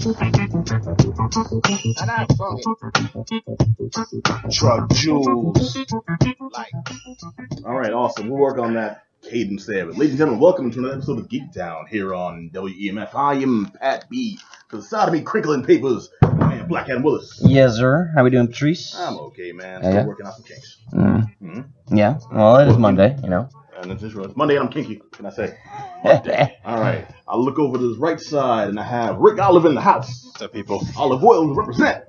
And I sung it. Truck Jules. Like. All right, awesome. We'll work on that cadence there. But ladies and gentlemen, welcome to another episode of Geek Down here on WEMF. I am Pat B. For the side of me, crinkling papers, man, Black Adam Willis. Yes, sir. How we doing, Patrice? I'm okay, man. Still working out some kinks. Yeah. Well, it is Monday, you know. And it's Monday and I'm kinky, can I say? Monday. All right. I look over to the right side and I have Rick Olive in the house. What's up, people? Olive oil to represent.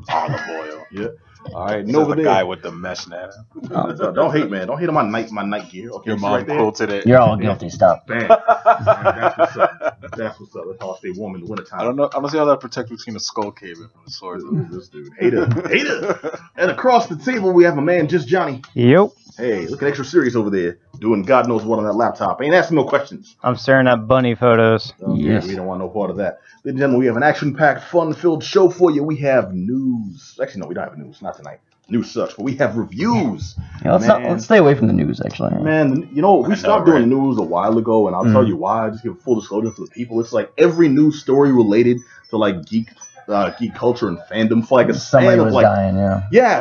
Olive oil. Yeah. All right. This is the guy with the mesh net. Don't hate, man. Don't hate on my night gear. Okay. Your mom right there. quoted it. You're all guilty. Stop. Bam. That's what's up. That's what's up. That's how I stay warm in the wintertime. I don't see how that protects between a skull cave and the sword. This dude. Hater. And across the table, we have a man, Just Johnny. Yep. Hey, looking extra serious over there. Doing God knows what on that laptop. Ain't asking no questions. I'm staring at bunny photos. Okay, yes. We don't want no part of that. Ladies and gentlemen, we have an action-packed, fun-filled show for you. We have news. Actually, no, we don't have news. Not tonight. News sucks, but we have reviews. Yeah, let's stay away from the news, actually. Man, you know, we stopped doing news a while ago, and I'll tell you why. Just give full disclosure to the people. It's like every news story related to like geek culture and fandom for like a span of like dying,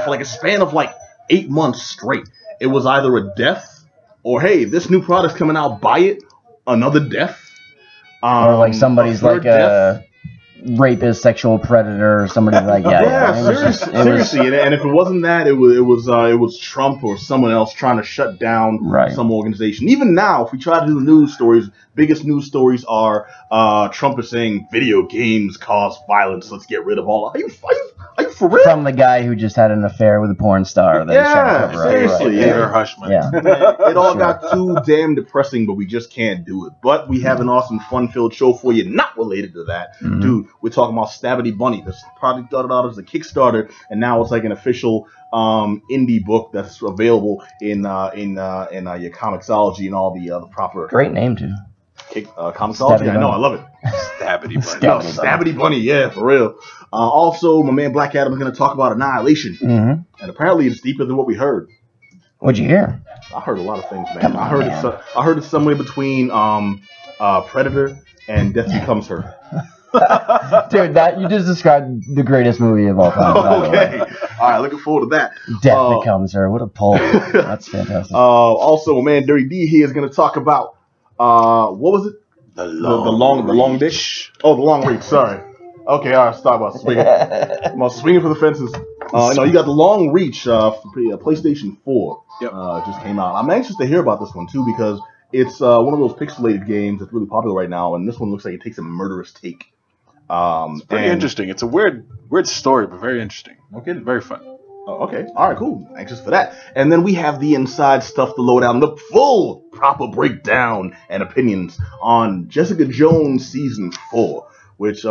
for like a span of like 8 months straight. It was either a death or hey, this new product's coming out, buy it. Another death, or like somebody's like a rapist, sexual predator, or somebody like seriously. And if it wasn't that, it was Trump or someone else trying to shut down some organization. Even now, if we try to do the news stories, biggest news stories are Trump is saying video games cause violence. Let's get rid of all. Are you for real? From the guy who just had an affair with a porn star. Seriously. Hushman. Yeah. It all got too damn depressing, but we just can't do it. But we have an awesome, fun-filled show for you, not related to that. Dude, we're talking about Stabbity Bunny. This project started out as a Kickstarter, and now it's like an official indie book that's available in your Comixology and all the proper. Great name, too. Comixology? I know, I love it. Stabbity Bunny. Stabbity Bunny, yeah, for real. Also, my man Black Adam is going to talk about Annihilation. And apparently it's deeper than what we heard. What'd you hear? I heard a lot of things, man. I heard it's somewhere between Predator and Death Becomes Her. Dude, that you just described the greatest movie of all time. Okay. All right, looking forward to that. Death Becomes Her. What a pull. That's fantastic. Also, my man Dirty D here is going to talk about what was it? The long dish. Oh, the long reach. Sorry. Okay, all right. Stop about swinging. I'm swinging for the fences. No, you got the long reach for PlayStation 4. Yep. Just came out. I'm anxious to hear about this one too because it's one of those pixelated games that's really popular right now, and this one looks like it takes a murderous take. It's pretty interesting. It's a weird story, but very interesting. Okay, very fun. Oh, okay, all right, cool. Anxious for that. And then we have the inside stuff to load down, the full proper breakdown and opinions on Jessica Jones season 4, which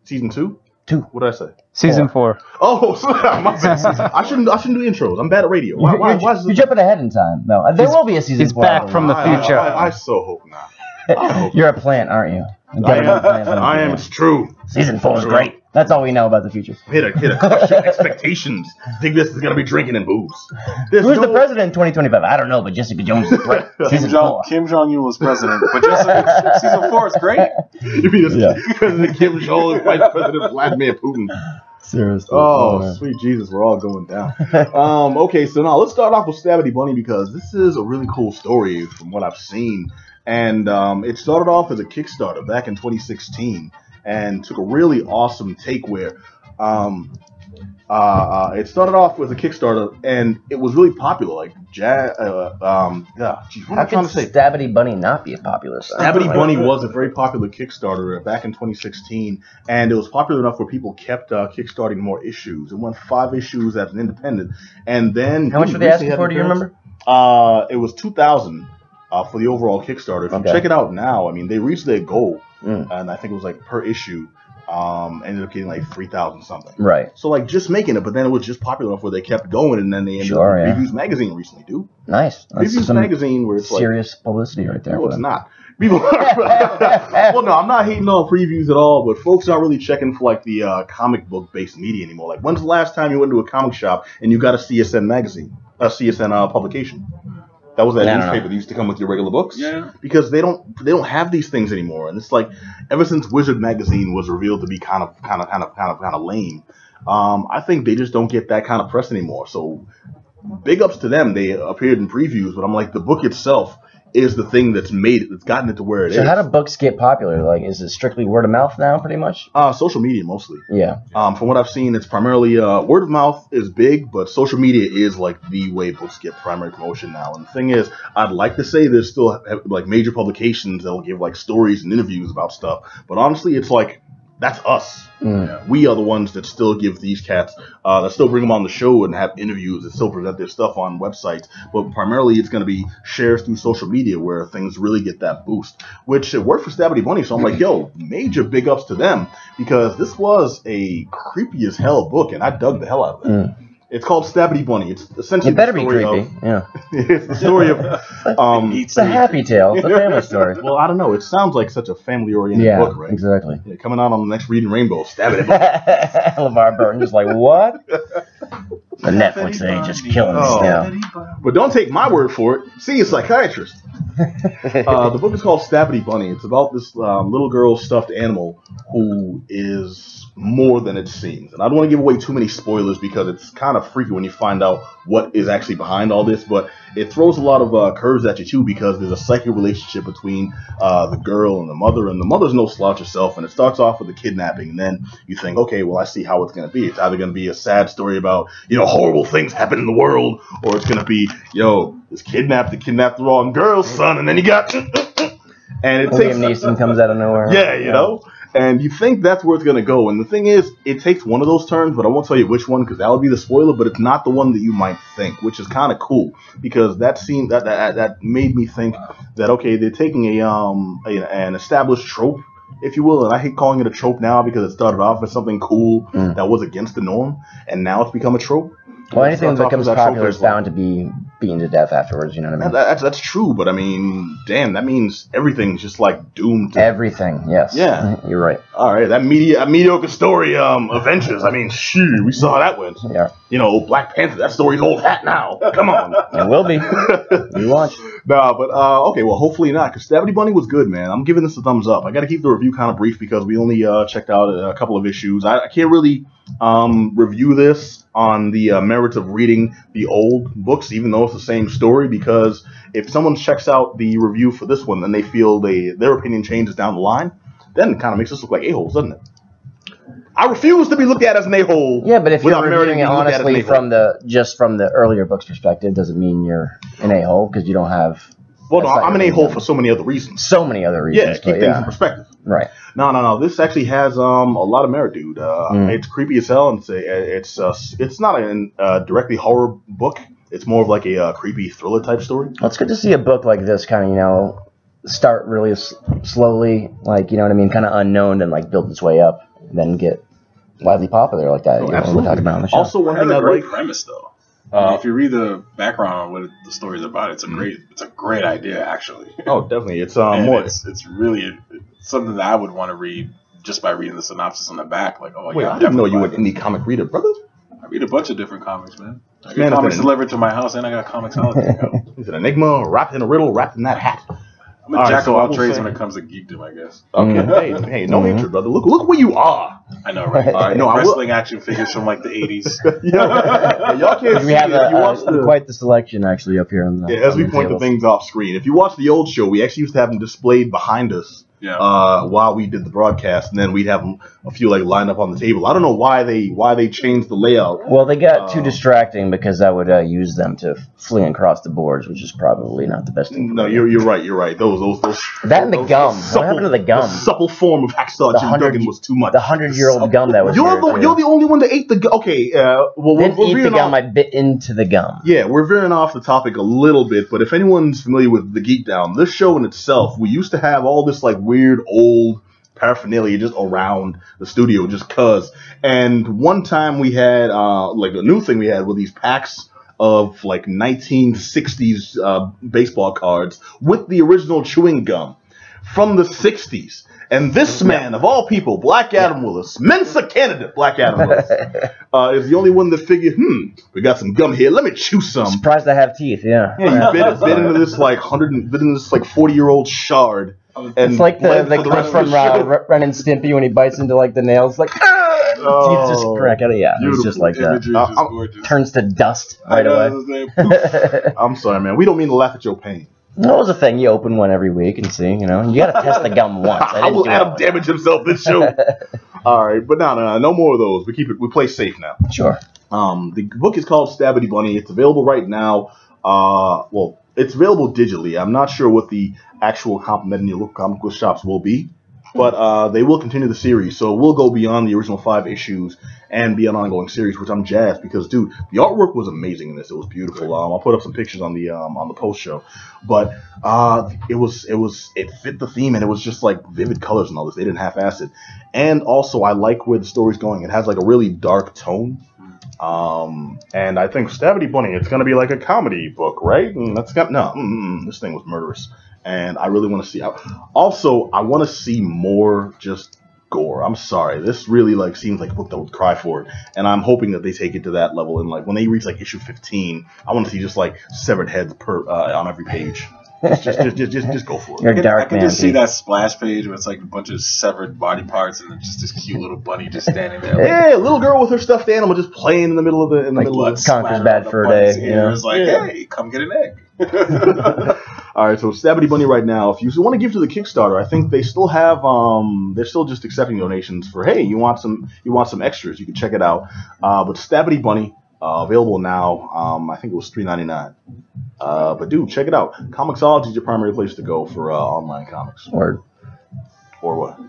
season 2. 2. What did I say? Season 4. Oh, my bad. I shouldn't do intros. I'm bad at radio. Why you're jumping ahead in time. No, there will be a season 4. He's back from the future. I so hope not. You're a plant, aren't you? I am. It's true. Season 4 is great. That's all we know about the future. Hit a crush your expectations. Think this is gonna be drinking and booze. Who's the president in 2025? I don't know, but Jessica Jones is great. Season 4. Kim Jong-un was president, but season 4 is great. You mean President Kim Jong-un, Vice President Vladimir Putin? Seriously. Oh, sweet Jesus, we're all going down. Okay, so now let's start off with Stabbity Bunny because this is a really cool story from what I've seen. And it started off as a Kickstarter back in 2016 and took a really awesome take where it started off with a Kickstarter and it was really popular. Like, how can Stabbity Bunny not be a popular site? Stabbity Bunny was a very popular Kickstarter back in 2016, and it was popular enough where people kept kickstarting more issues. It went 5 issues as an independent, and then how much were they asking for? Do you remember? It was $2,000 for the overall Kickstarter. If you check it out now, I mean, they reached their goal, and I think it was like per issue. Ended up getting like 3,000 something. Right. So like just making it, but then it was just popular enough where they kept going, and then they ended up with Previews Magazine recently, dude. Nice. Previews Magazine, where it's serious publicity right there. No, it's not. People, well, no, I'm not hating on Previews at all, but folks aren't really checking for like the comic book based media anymore. Like, when's the last time you went to a comic shop and you got a CSN magazine, a CSN publication? That was that newspaper that used to come with your regular books. Yeah. Because they don't have these things anymore, and it's like ever since Wizard magazine was revealed to be kind of lame, I think they just don't get that kind of press anymore. So big ups to them. They appeared in previews, but I'm like, the book itself is the thing that's gotten it to where it is. So how do books get popular? Like, is it strictly word of mouth now, pretty much? Social media mostly. Yeah. From what I've seen, it's primarily word of mouth is big, but social media is like the way books get primary promotion now. And the thing is, I'd like to say there's still like major publications that'll give like stories and interviews about stuff, but honestly, it's like that's us. We are the ones that still give these cats, that still bring them on the show and have interviews and still present their stuff on websites. But primarily it's going to be shares through social media where things really get that boost, which it worked for Stabbity Bunny. So I'm like, yo, major big ups to them, because this was a creepy as hell book and I dug the hell out of it. It's called Stabbity Bunny. It's essentially it better the be story creepy. it's the story of it's a happy tale. It's a family story. Well, I don't know. It sounds like such a family-oriented book, right? Exactly. Yeah, coming out on the next Reading Rainbow, Stabbity Bunny. LeVar Burton just like, what? The Netflix ain't just killing us now. But don't take my word for it. See a psychiatrist. The book is called Stabbity Bunny. It's about this little girl stuffed animal who is more than it seems. And I don't want to give away too many spoilers because it's kind of freaky when you find out what is actually behind all this. But it throws a lot of curves at you too, because there's a psychic relationship between the girl and the mother. And the mother's no slouch herself. And it starts off with a kidnapping. And then you think, okay, well, I see how it's going to be. It's either going to be a sad story about, horrible things happen in the world, or it's going to be, this kidnapped the wrong girl, son. And then you got... and it takes... Liam Neeson comes out of nowhere. Yeah, you know? And you think that's where it's going to go. And the thing is, it takes one of those turns, but I won't tell you which one because that would be the spoiler, but it's not the one that you might think, which is kind of cool because that seemed that made me think that, okay, they're taking an established trope, if you will, and I hate calling it a trope now because it started off as something cool that was against the norm, and now it's become a trope. Well, anything that becomes popular is bound to be beaten to death afterwards, you know what I mean? That's true, but I mean, damn, that means everything's just like doomed to... Everything, yes. Yeah. You're right. All right, that mediocre story, Avengers, I mean, shoot, we saw how that went. Yeah. Black Panther, that story's old hat now. Come on. It will be. You watch. No, but, okay, well, hopefully not, because Stabbity Bunny was good, man. I'm giving this a thumbs up. I got to keep the review kind of brief because we only checked out a couple of issues. I can't really review this on the merits of reading the old books, even though it's the same story, because if someone checks out the review for this one and they feel their opinion changes down the line, then it kind of makes us look like a-holes, doesn't it? I refuse to be looked at as an a-hole. Yeah, but if you're reviewing it honestly from the earlier book's perspective, doesn't mean you're an a-hole because you don't have... Well, no, I'm an a-hole for so many other reasons. So many other reasons. Yeah, keep things in perspective. Right. No. This actually has a lot of merit, dude. It's creepy as hell, and it's not a directly horror book. It's more of like a creepy thriller type story. Well, it's good to see a book like this kind of, start really slowly, like, you know what I mean, kind of unknown and like build its way up, and then get widely popular like that. Oh, absolutely. We're talking about on the show. Also, one thing I like premise though. If you read the background on what the story's about, it's a great idea actually. Oh, definitely. It's it's really something that I would want to read just by reading the synopsis on the back. Like, oh, wait, I didn't know you were an indie comic reader, brother. I read a bunch of different comics, man. I get comics delivered to my house, and I got comics out. Is it Enigma wrapped in a riddle, wrapped in that hat? I'm a jack of all trades when it comes to geekdom, I guess. Okay, hey, no hatred, brother. Look where you are. I know, right? All right, no, wrestling action figures from like the 80s. Y'all can't see. We have quite the selection actually up here. As we point the things off screen. If you watch the old show, we actually used to have them displayed behind us. While we did the broadcast, and then we'd have them a few like lined up on the table. I don't know why they changed the layout. Well, they got too distracting because I would use them to fling across the boards, which is probably not the best thing. No, you're right. Those that and the gum. What happened to the gum? The supple form of Hacksaw Jim Duggan was too much. The 100-year-old gum that was. You're the only one that ate the gum. Okay, well, didn't eat the gum. I bit into the gum. Yeah, we're veering off the topic a little bit, but if anyone's familiar with the Geek Down, this show in itself, we used to have all this like weird old paraphernalia just around the studio just cuz. And one time we had like a new thing we had with these packs of like 1960s baseball cards with the original chewing gum. from the 60s. And this man, of all people, Black Adam Willis, Mensa candidate Black Adam Willis, is the only one that figured, we got some gum here, let me chew some. Surprised I have teeth, yeah. Yeah, he bit into this like 40-year-old shard. And it's like the clip from Ren and Stimpy when he bites into like the nails, like teeth just crack out of it's just like that. Turns to dust right away. I'm sorry, man. We don't mean to laugh at your pain. That was a thing. You open one every week and see, you gotta test the gum once. I will Adam damage himself this show. All right, but no more of those. We play safe now. Sure. The book is called Stabbity Bunny. It's available right now. It's available digitally. I'm not sure what the actual complement in your local comic book shops will be, but they will continue the series. So we'll go beyond the original 5 issues and be an ongoing series, which I'm jazzed because, dude, the artwork was amazing in this. It was beautiful. I'll put up some pictures on the post show, but it fit the theme and it was just like vivid colors and all this. They didn't half-ass it, and also I like where the story's going. It has like a really dark tone. And I think Stabbity Bunny, it's going to be like a comedy book, right? And this thing was murderous. And I really want to see. Also, I want to see more just gore. I'm sorry. This really seems like a book that would cry for it. And I'm hoping that they take it to that level. And when they reach issue 15, I want to see just severed heads on every page. Just go for it. I can just see that splash page where it's a bunch of severed body parts and then just this cute little bunny just standing there. Yeah, a little girl with her stuffed animal just playing in the middle of the Conker's bad for a day. It's hey, come get an egg. All right, so Stabbity Bunny right now, if you want to give to the Kickstarter, I think they still have they're still just accepting donations for you want some extras, you can check it out. But Stabbity Bunny available now. I think it was $3.99. But dude, check it out. Comixology is your primary place to go for online comics. Word. Or what?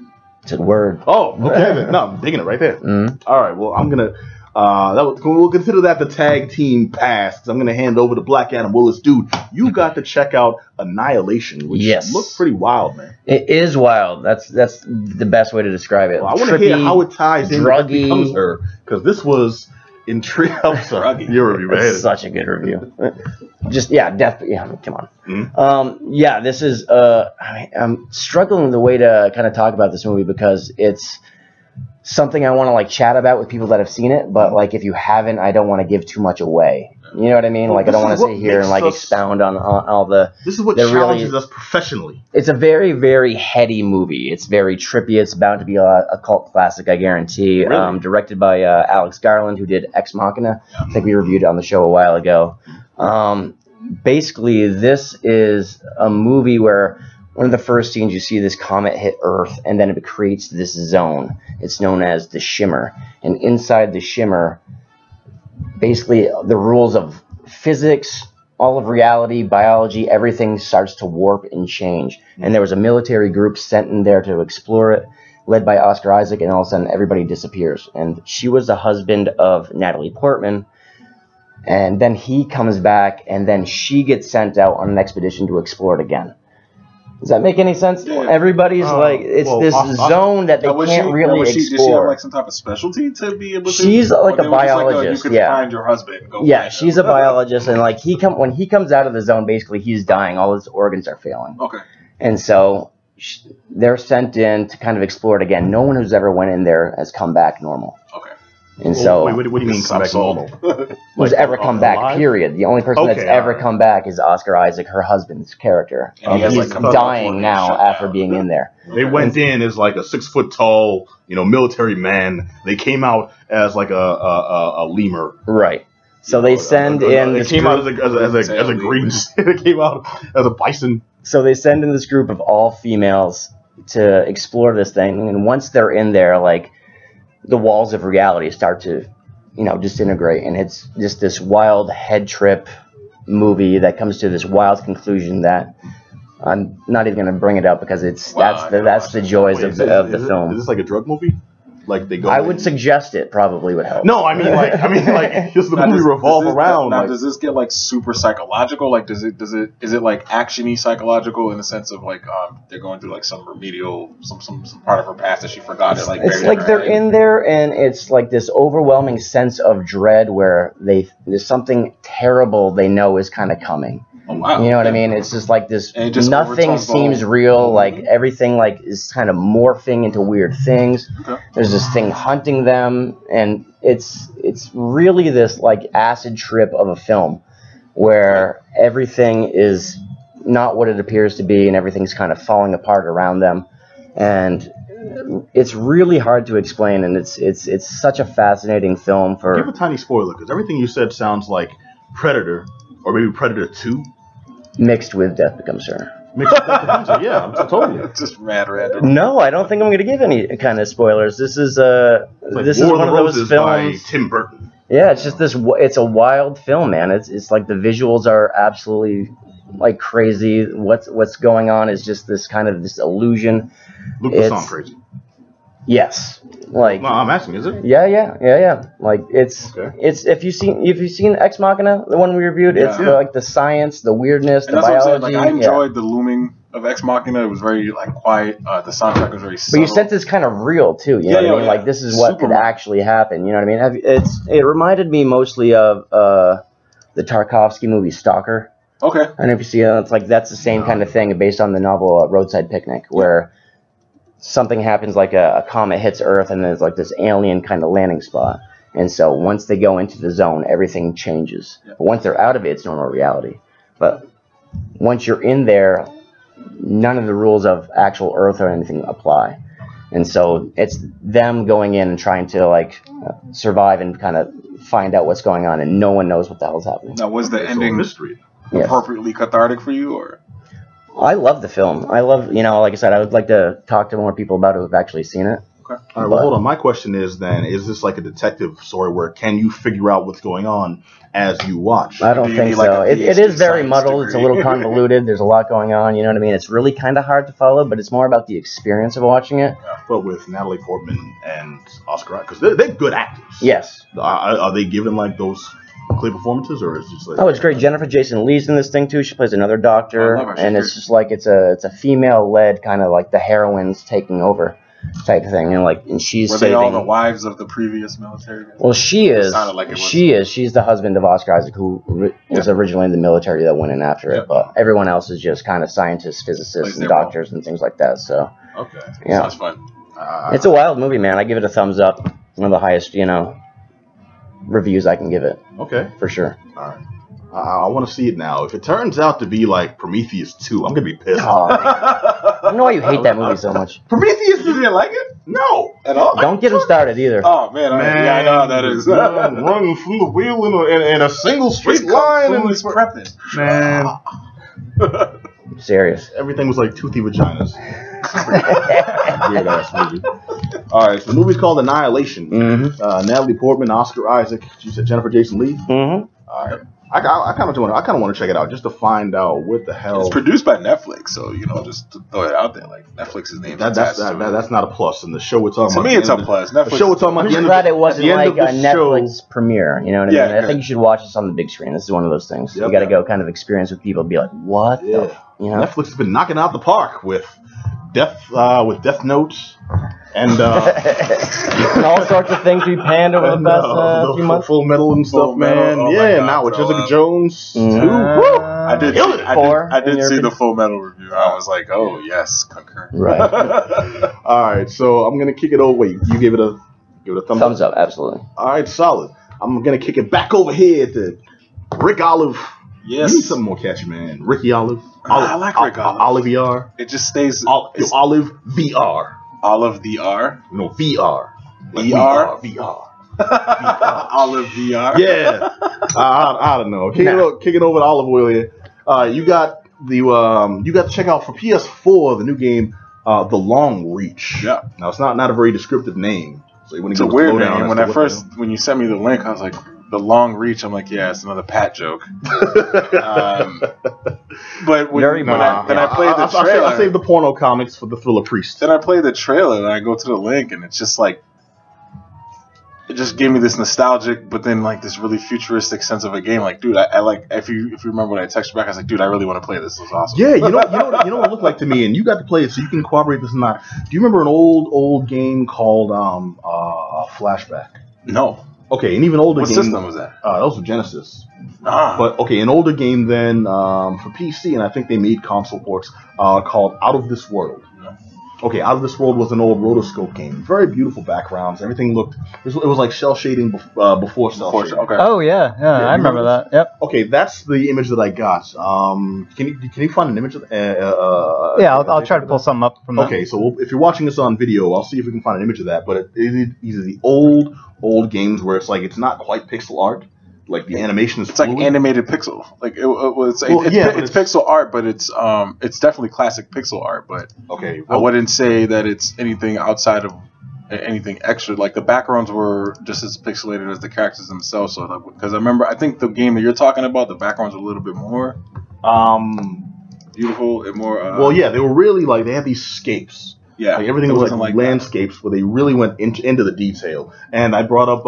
It's a word. Oh, okay. No, I'm digging it right there. All right, well, I'm gonna. We'll consider that the tag team pass. Cause I'm gonna hand over to Black Adam Willis. Dude, you got to check out Annihilation, which looks pretty wild, man. It is wild. That's the best way to describe it. Well, I want to hear how it ties in and becomes her, because this was intriguing. I'm sorry, your review, man. It's such a good review. Come on. This is. I'm struggling with the way to kind of talk about this movie because it's something I want to chat about with people that have seen it, but if you haven't, I don't want to give too much away. You know what I mean? I don't want to sit here and expound on all the. This is what challenges us professionally. It's a very, very heady movie. It's very trippy. It's bound to be a cult classic, I guarantee. Really? Directed by Alex Garland, who did Ex Machina. I think we reviewed it on the show a while ago. Basically, this is a movie where one of the first scenes you see this comet hit Earth, and then it creates this zone. It's known as the Shimmer. And inside the Shimmer, basically the rules of physics, all of reality, biology, everything starts to warp and change. And there was a military group sent in there to explore it, led by Oscar Isaac, and all of a sudden everybody disappears. And she was the husband of Natalie Portman. And then he comes back, and then she gets sent out on an expedition to explore it again. Does that make any sense? Yeah. Everybody's this zone that they can't really explore. Does she have some type of specialty to be able to? She's like a biologist. You could find your husband. She's a biologist, and when he comes out of the zone, basically he's dying. All his organs are failing. Okay. And so they're sent in to kind of explore it again. No one who's ever went in there has come back normal. Okay. And so, what do you mean come back normal? Who's ever come back? Period. The only person that's ever come back is Oscar Isaac, her husband's character, and he's dying now after being in there. They went in as a 6-foot-tall, military man. They came out as a lemur. Right. So they send in. They came out as a green. They came out as a bison. So they send in this group of all females to explore this thing, and once they're in there, the walls of reality start to, disintegrate, and it's just this wild head trip movie that comes to this wild conclusion that I'm not even going to bring it up because that's the joys of the film. Is this like a drug movie? They go. I would suggest it probably would help. No, I mean does the movie revolve around? Now, does this get super psychological? Is it action-y psychological in the sense of they're going through some remedial some part of her past that she forgot? It's they're in there, and it's this overwhelming sense of dread where there's something terrible they know is kind of coming. Oh, wow. You know what I mean? It's just like this. And it just Nothing overtones the seems whole- real. Like everything, like is kind of morphing into weird things. Okay. There's this thing hunting them, and it's really this like acid trip of a film, where everything is not what it appears to be, and everything's kind of falling apart around them, and it's really hard to explain. And it's such a fascinating film Give for a tiny spoiler, because everything you said sounds like Predator, or maybe Predator 2. mixed with Death Becomes Her. Mixed with Death Becomes Her. Yeah, I told you. Just mad random. No, I don't think I'm going to give any kind of spoilers. This is It's like this War is of one the of those Roses films. by Tim Burton. Yeah, it's just this. It's a wild film, man. It's like the visuals are absolutely like crazy. What's going on is just this kind of this illusion. Luke It's- Besson crazy. Yes, like No, I'm asking, is it? yeah. Like it's Okay. if you've seen Ex Machina, the one we reviewed, it's Yeah. like the science, the weirdness, And the that's what I'm saying. biology. Like, I yeah. enjoyed the looming of Ex Machina. It was very like quiet. The soundtrack was very But subtle. you sense it's kind of real too. You know what I mean? Like this is what could Super. actually happen. You know what I mean? It reminded me mostly of the Tarkovsky movie Stalker. Okay. I don't know if you see it. It's like that's the same kind of thing based on the novel Roadside Picnic, where something happens like a comet hits Earth and there's like this alien kind of landing spot. And so once they go into the zone, everything changes. Yeah. But once they're out of it, it's normal reality. But once you're in there, none of the rules of actual Earth or anything apply. And so it's them going in and trying to like survive and kind of find out what's going on, and no one knows what the hell's happening. Now, was the It's a ending mystery. Yes. appropriately cathartic for you, or? I love the film. I love, like I said, I would like to talk to more people about it who've actually seen it. Okay. All right, well, hold on. My question is then, is this like a detective story where can you figure out what's going on as you watch? I don't Do you think need, like, so. a It PhD is very science muddled. It's a little degree? convoluted. There's a lot going on. You know what I mean? It's really kind of hard to follow, but it's more about the experience of watching it. But with Natalie Portman and Oscar Isaac, because they're good actors. Yes. Are they given like those clear performances, or is it just like? Oh, it's great. Jennifer Jason Leigh's in this thing too. She plays another doctor, I love her. She's and it's just like it's a female-led kind of like the heroines taking over type thing, and she's Were saving. they all the wives of the previous military guys? Well, she is. sounded like it was. She is. She's the husband of Oscar Isaac, who was originally in the military that went in after Yeah. it. But everyone else is just kind of scientists, Plays physicists, and their role. doctors and things like that. So Okay. Yeah. Sounds fun. it's a wild movie, man. I give it a thumbs up. One of the highest, reviews I can give it Okay. for sure. All right. I want to see it now. If it turns out to be like Prometheus 2, I'm gonna be pissed. Oh, man. I don't know why you hate that movie so much. Prometheus You didn't like it No. at all? Don't get him started either. Oh man, yeah, I know how that is. run from the wheel in a single straight line, and it's prepping. man, I'm serious. everything was like toothy vaginas. Weird ass movie. All right, so the movie's called Annihilation. Mm-hmm. Natalie Portman, Oscar Isaac. You said Jennifer Jason Leigh. Mm-hmm. All right. I kind of want to check it out just to find out what the hell. It's produced by Netflix, so just to throw it out there, like Netflix's name. That's not a plus. And the show we're talking To about. me, it's a the plus. The Netflix. show we're talking about. I'm the just end glad of, it wasn't at the like end of a the show, Netflix premiere. You know what I Yeah, mean? I good. think you should watch this on the big screen. This is one of those things. Yep. You got to go kind of experience with people and be like, what? Yeah. Netflix has been knocking out the park with Death Note and And all sorts of things we panned over the past few months. Full Metal and stuff, Full Metal, man. oh my Yeah, God, now with bro. Jessica Jones. Mhm. Too. Woo! I did. Killed it. I did In your see the opinion? Full Metal review. I was like, oh yes, concur. Right. All right, so I'm gonna kick it over. Wait, you give it a Thumbs up, absolutely. All right, solid. I'm gonna kick it back over here to Rick Olive. Yes. You need something more catchy, man. Ricky Olive. I like Rick Olive. Olive. It just stays. It's Olive VR. Olive VR. No, VR. Like VR? VR. Olive VR. Yeah. I don't know. Kicking over to Olive Oil here. You got to check out for PS4 the new game, The Long Reach. Yeah. Now it's not a very descriptive name. So you want It's to a give weird slow down name. as to When you sent me the link, I was like, The Long Reach. I'm like, yeah, it's another Pat joke. But when I played the trailer, I saved the porno comics for the Thriller Priest. then I play the trailer and I go to the link and it's just like, it just gave me this nostalgic, but then like this really futuristic sense of a game. Like, dude, I like if you remember when I texted back, I was like, dude, I really want to play this. This was awesome. Yeah, you know what it looked like to me, and you got to play it, so you can corroborate this or not. Do you remember an old game called Flashback? No. Okay, an even older What game. system was that? That was for Genesis. Ah. But okay, an older game then for PC, and I think they made console ports called Out of This World. Okay, Out of This World was an old rotoscope game. Very beautiful backgrounds. Everything looked. It was like cell shading before cell shading. Okay. Oh yeah, I remember that. Yep. Okay, that's the image that I got. Can you find an image of? Yeah, I'll try to pull something up from that. Okay, so if you're watching this on video, I'll see if we can find an image of that. But these are the old games where it's like it's not quite pixel art. Like the animation is. It's like animated pixel. Like it's pixel art, but it's definitely classic pixel art. But okay, I wouldn't say that it's anything outside of anything extra. Like the backgrounds were just as pixelated as the characters themselves. So because I think the game that you're talking about, the backgrounds were a little bit more beautiful and more. Well, yeah, they were really like they had these scapes. Yeah, like everything was like landscapes where they really went into the detail. And I brought up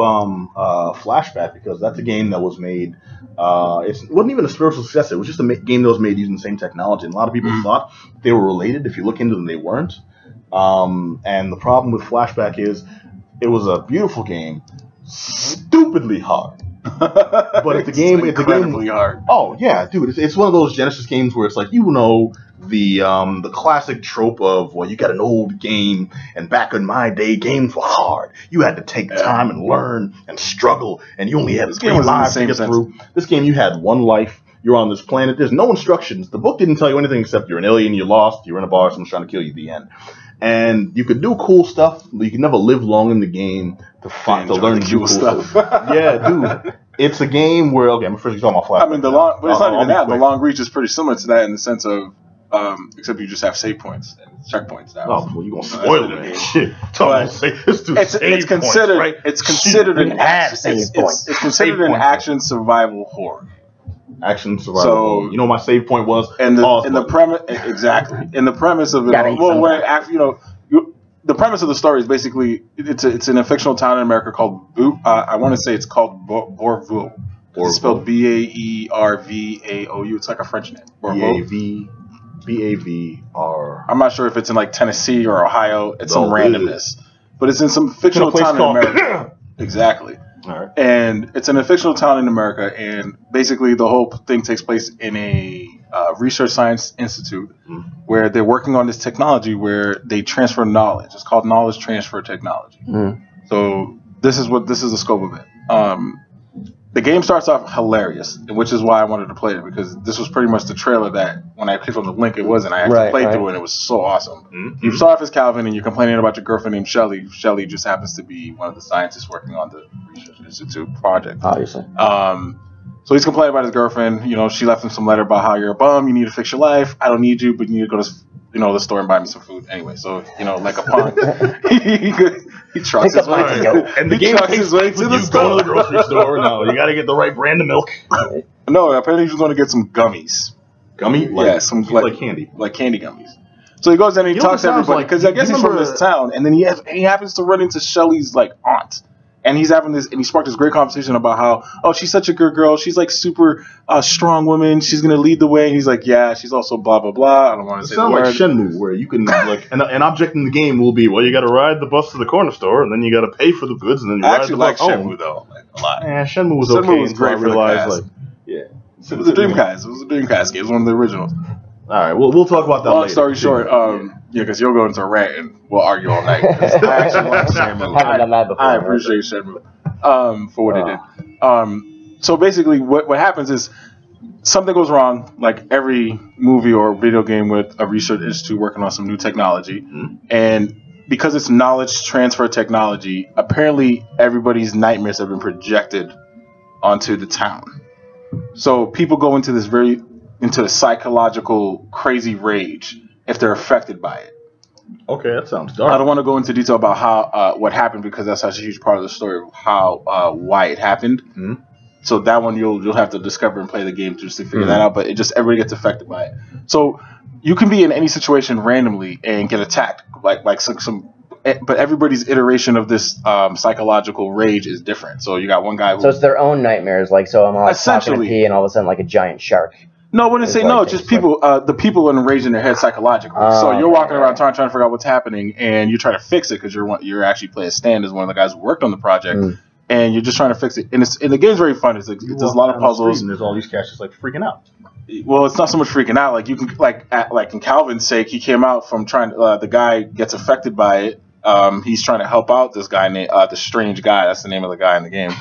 Flashback because that's a game that was made. It wasn't even a spiritual successor. It was just a game that was made using the same technology. And a lot of people thought they were related. If you look into them, they weren't. And the problem with Flashback is it was a beautiful game, stupidly hard. But it's a game. It's incredibly hard. Oh yeah, dude! It's one of those Genesis games where it's like the classic trope of you got an old game, and back in my day games were hard. You had to take time and learn and struggle, and you only had 3 lives to get through. This game, you had 1 life. You're on this planet. There's no instructions. The book didn't tell you anything except you're an alien. You're lost. You're in a bar. Someone's trying to kill you. The end. And you could do cool stuff, but you could never live long in the game to learn cool stuff. Yeah, dude. It's a game where I'm first talking about Flashback. I mean, but it's not even that. The long reach is pretty similar to that in the sense of, except you just have save points and checkpoints now. Oh, well, you're gonna spoil it. Shit. It's considered. Right? It's considered an action. It's considered an action survival horror. Action survival. So my save point was. And the premise exactly. And the premise of it. The premise of the story is basically it's in a fictional town in America called I want to say it's called Bourvaux. It's spelled Baervaou. It's like a French name. B-A-V-R. I'm not sure if it's in like Tennessee or Ohio. It's some randomness, but it's in some fictional town in America. Exactly. All right. And it's in a fictional town in America, and basically the whole thing takes place in a research science institute where they're working on this technology where they transfer knowledge. It's called knowledge transfer technology. So this is the scope of it. The game starts off hilarious, which is why I wanted to play it, because this was pretty much the trailer that when I clicked on the link, it wasn't. I actually played through it, and it was so awesome. You start off as Calvin, and you're complaining about your girlfriend named Shelly. Shelly just happens to be one of the scientists working on the Research Institute project. Obviously. So he's complaining about his girlfriend. She left him some letter about how you're a bum, you need to fix your life. I don't need you, but you need to go to the store and buy me some food. Anyway, so like a punk, he trucks his way to go. And the game trucks his way to the store. Go to the grocery store. No, you got to get the right brand of milk. No, apparently he's going to get some gummies. Gummy? Yeah, some like candy. Like candy gummies. So he goes in and he talks to everybody because I guess he's from this town, and then he happens to run into Shelly's aunt. And he's having this, and he sparked this great conversation about how, she's such a good girl. She's like super strong woman. She's gonna lead the way. And he's like, yeah, she's also blah blah blah. I don't want to say the word. It sounds like Shenmue, where you can an object in the game will be, you got to ride the bus to the corner store, and then you got to pay for the goods, and then you ride the bus home. Shenmue though, a lot. Yeah, Shenmue was okay. Shenmue was great for the cast. It was a Dreamcast. It was a Dreamcast game. It was one of the originals. All right, we'll talk about that later. Long story short, because you'll go into a rant and we'll argue all night. I actually like Shenmue. Haven't done that before. I appreciate Shenmue. For what it did. So basically what happens is something goes wrong, like every movie or video game with a research institute working on some new technology. And because it's knowledge transfer technology, apparently everybody's nightmares have been projected onto the town. So people go into the psychological crazy rage if they're affected by it. Okay, that sounds dark. I don't want to go into detail about how what happened, because that's such a huge part of the story of how why it happened. So that one you'll have to discover and play the game just to figure that out. But everybody gets affected by it. So you can be in any situation randomly and get attacked, like some. But everybody's iteration of this psychological rage is different. So you got one guy. So it's their own nightmares. So I'm like talking to pee, and all of a sudden a giant shark. No, I wouldn't say no. Just people. The people are enraged in their head psychologically. So you're walking around trying to figure out what's happening, and you try to fix it because you're actually play a stand as one of the guys who worked on the project. and you're just trying to fix it. And the game's very fun. There's a lot of puzzles. And there's all these cats just like freaking out. Well, it's not so much freaking out. Like you can like in Calvin's sake, he came out from trying. The guy gets affected by it. He's trying to help out this guy named the Strange Guy. That's the name of the guy in the game.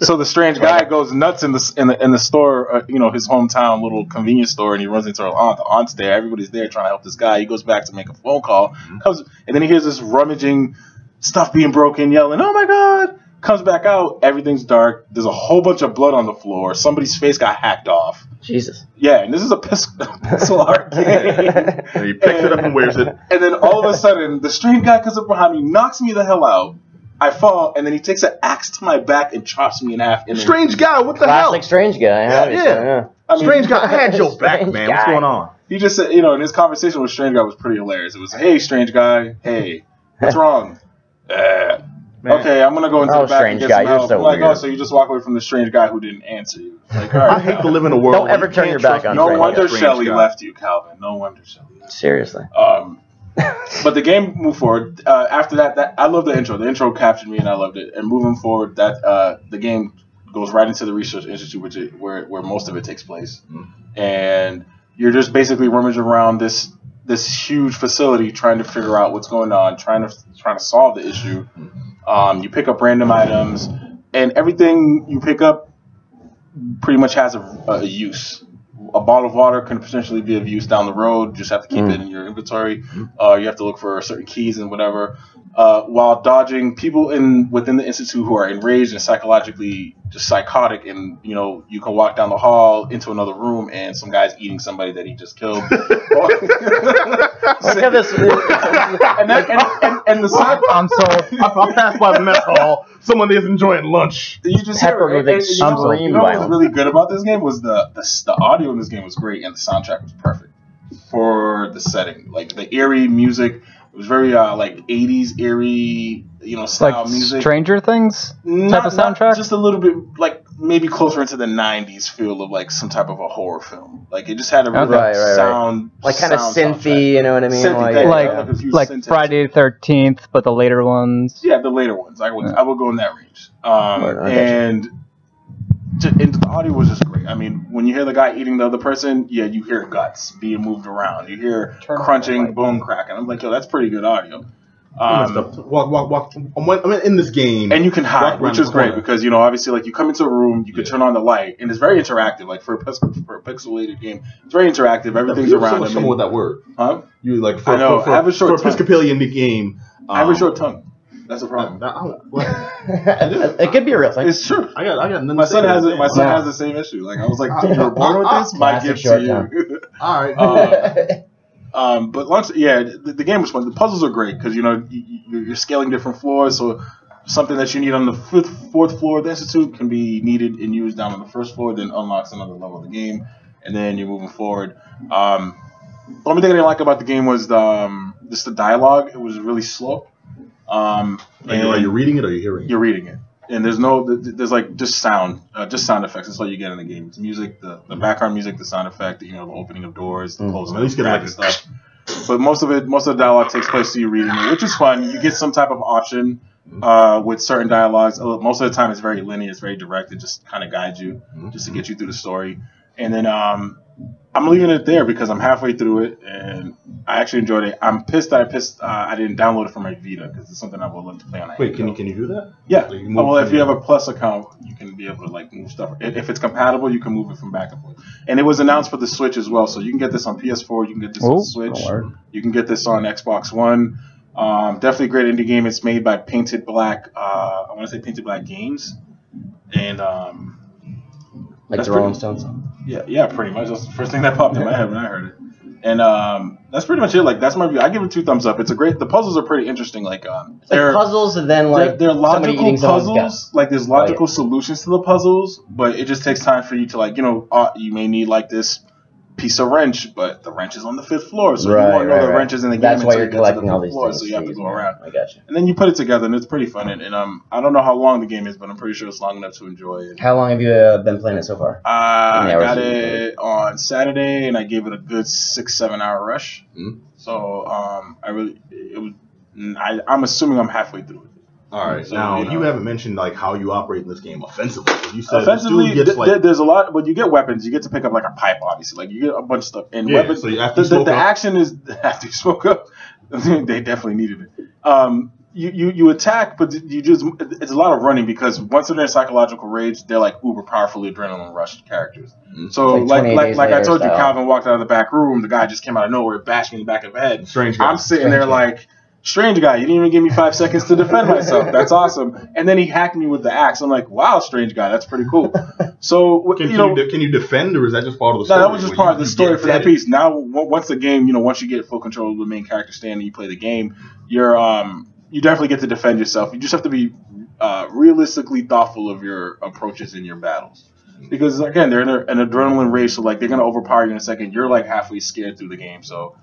So the Strange Guy goes nuts in the store, his hometown little convenience store, and he runs into her aunt. The aunt's there. Everybody's there trying to help this guy. He goes back to make a phone call, and then he hears this rummaging stuff being broken, yelling, "Oh my God!" Comes back out. Everything's dark. There's a whole bunch of blood on the floor. Somebody's face got hacked off. Jesus. Yeah, and this is a pixel art game. And he picks it up and wears it. And then all of a sudden, the Strange Guy comes up behind me, knocks me the hell out. I fall, and then he takes an axe to my back and chops me in half. Strange Guy, what the hell? Classic Strange Guy. Yeah. I mean, Strange Guy, I had your back, man. What's going on? He just said, and his conversation with Strange Guy was pretty hilarious. It was, "Hey, Strange Guy, hey, what's wrong?" Okay, I'm gonna go into the back and get some help. I'm like, so you just walk away from the Strange Guy who didn't answer you. Like, all right, I hate to live in a world. Don't ever turn your back on. No wonder Shelley left you, Calvin. No wonder Shelley. Seriously. But the game moved forward. After that, I love the intro. The intro captured me, and I loved it. And moving forward, the game goes right into the research institute, where most of it takes place. And you're just basically rummaging around this huge facility, trying to figure out what's going on, trying to solve the issue. You pick up random items, and everything you pick up pretty much has a use. A bottle of water can potentially be of use down the road. You just have to keep it in your inventory. You have to look for certain keys and whatever. While dodging people within the institute who are enraged and psychologically just psychotic, and you can walk down the hall into another room and some guy's eating somebody that he just killed. Look at this. And the side, I passed by the mess hall. Someone is enjoying lunch. You just Pepper with extreme what was violence. really good about this game was the audio in this game was great, and the soundtrack was perfect for the setting. Like the eerie music, it was very like 80s eerie, style Like music. Stranger Things type of soundtrack? Just a little bit, like maybe closer into the 90s feel of like some type of a horror film. Like it just had a really sound, like kind of synthy, soundtrack. You know what I mean? Synthy, like Friday the 13th, but the later ones. Yeah, the later ones. I would go in that range. And the audio was just great. I mean, when you hear the guy eating the other person, you hear guts being moved around. You hear crunching, bone cracking. I'm like, that's pretty good audio. I'm in this game, and you can hide, which is great because obviously, like you come into a room, you can turn on the light, and it's very interactive. Like for a pixelated game, it's very interactive. Everything's around. Someone with that word, huh? You like I know. I have a short for Episcopalian game. I have a short tongue. That's a problem. It could be a real thing. It's true. I got. My son has it. My son has the same issue. Like I was like, dude, you're born with this. My gift to you. All right. But the game was fun. The puzzles are great because you're scaling different floors, so something that you need on the fourth floor of the institute can be needed and used down on the first floor, then unlocks another level of the game, and then you're moving forward. The only thing I didn't like about the game was just the dialogue. It was really slow. And are you reading it or are you hearing it? You're reading it. And there's like just sound effects. That's all you get in the game. It's music, the background music, the sound effect, the opening of doors, the closing of doors and stuff. But most of the dialogue takes place to you reading it, which is fun. You get some type of option with certain dialogues. Most of the time it's very linear, it's very direct. It just kind of guides you just to get you through the story. And then I'm leaving it there because I'm halfway through it and I actually enjoyed it. I'm pissed that I didn't download it from my Vita because it's something I would love to play on. Wait, can you do that? Yeah. Like if you have a Plus account, you can be able to like move stuff. If it's compatible, you can move it from back and forth. And it was announced for the Switch as well, so you can get this on PS4, you can get this on Switch, you can get this on Xbox One. Definitely a great indie game. It's made by Painted Black. I want to say Painted Black Games, and like the Rolling Stones. Yeah, pretty much. That's the first thing that popped in my head when I heard it. And that's pretty much it. Like that's my review. I give it 2 thumbs up. It's a great. The puzzles are pretty interesting. Like they're puzzles, and then like they're logical puzzles. Like there's logical solutions to the puzzles, but it just takes time for you to you may need like this piece of wrench, but the wrench is on the 5th floor, so you won't know the wrench is in the game. That's why you're collecting all these things. So you have to go around. I got you. And then you put it together, and it's pretty fun. And I don't know how long the game is, but I'm pretty sure it's long enough to enjoy it. How long have you been playing it so far? I got it on Saturday, and I gave it a good 6-7 hour rush. So I'm assuming I'm halfway through it. All right. So, Now, you know. you haven't mentioned like how you operate in this game offensively. You said Offensively, this dude gets, there's a lot, but you get weapons. You get to pick up like a pipe, obviously. Like you get a bunch of stuff. And Yeah, weapons. so you- after you the smoke up- action is after you smoke up. They definitely needed it. You attack, but it's a lot of running because once they're in psychological rage, they're like uber powerfully adrenaline rush characters. So Like 28 Days like I Later told you, style. Calvin walked out of the back room. The guy just came out of nowhere, bashed me in the back of the head. Strange guy. I'm sitting there like, strange guy, you didn't even give me 5 seconds to defend myself. That's awesome. And then he hacked me with the axe. I'm like, wow, strange guy, that's pretty cool. So Can you know, you defend, or is that just part of the no, story? that was just part of the story for that piece. piece. Now, once the game, once you get full control of the main character stand and you play the game, you definitely get to defend yourself. You just have to be realistically thoughtful of your approaches in your battles. Because again, they're in an adrenaline race, so like they're gonna overpower you in a second. You're like halfway scared through the game, so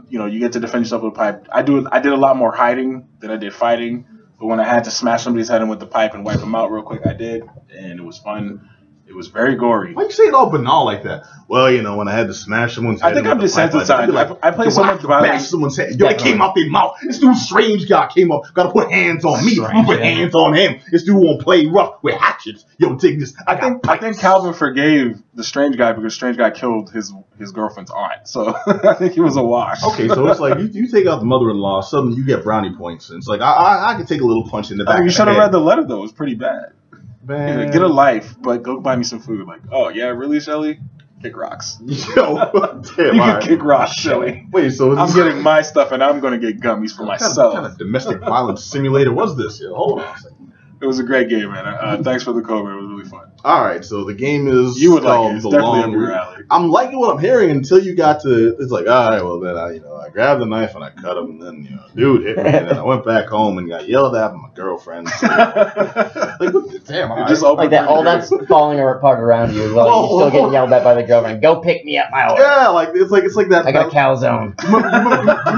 you get to defend yourself with a pipe. I did a lot more hiding than I did fighting, but when I had to smash somebody's head in with the pipe and wipe them out real quick, I did, and it was fun. It was very gory. Why you say it all banal like that? Well, when I had to smash someone's head. I think with I'm the pipe, desensitized. like, I play so much violence. bash someone's head. Yo, it came out their mouth. This dude, strange guy, came up. Got to put hands on me. Strange, Put yeah. hands on him. This dude won't play rough with hatchets. Yo, take this. I think Calvin forgave the strange guy because strange guy killed his girlfriend's aunt. So I think he was a wash. Okay, so it's like you take out the mother-in-law, suddenly you get brownie points. And it's like I can take a little punch in the back. You of should the have head. read the letter though. It was pretty bad. Man. Get a life, but go buy me some food. Like, oh yeah, really, Shelly? Kick rocks. Yo, You damn, all can right. kick rocks, Shelly. Wait, so I'm getting my stuff, and I'm gonna get gummies for what myself. kind of domestic violence simulator was this? Yo, hold on a second. It was a great game, man. Thanks for the code, man. It was really fun. All right, so the game is You would like called it. It's The definitely Long up your Route. alley. I'm liking what I'm hearing until you got to. It's like, all right, well then I grabbed the knife and I cut him, and then dude hit me, and then I went back home and got yelled at by my girlfriend. Like, what the damn? It just opened Like that, all that's falling apart around you as well. You're still getting yelled at by the girlfriend. Go pick me up my horse. Yeah, like it's like that. I got a calzone. You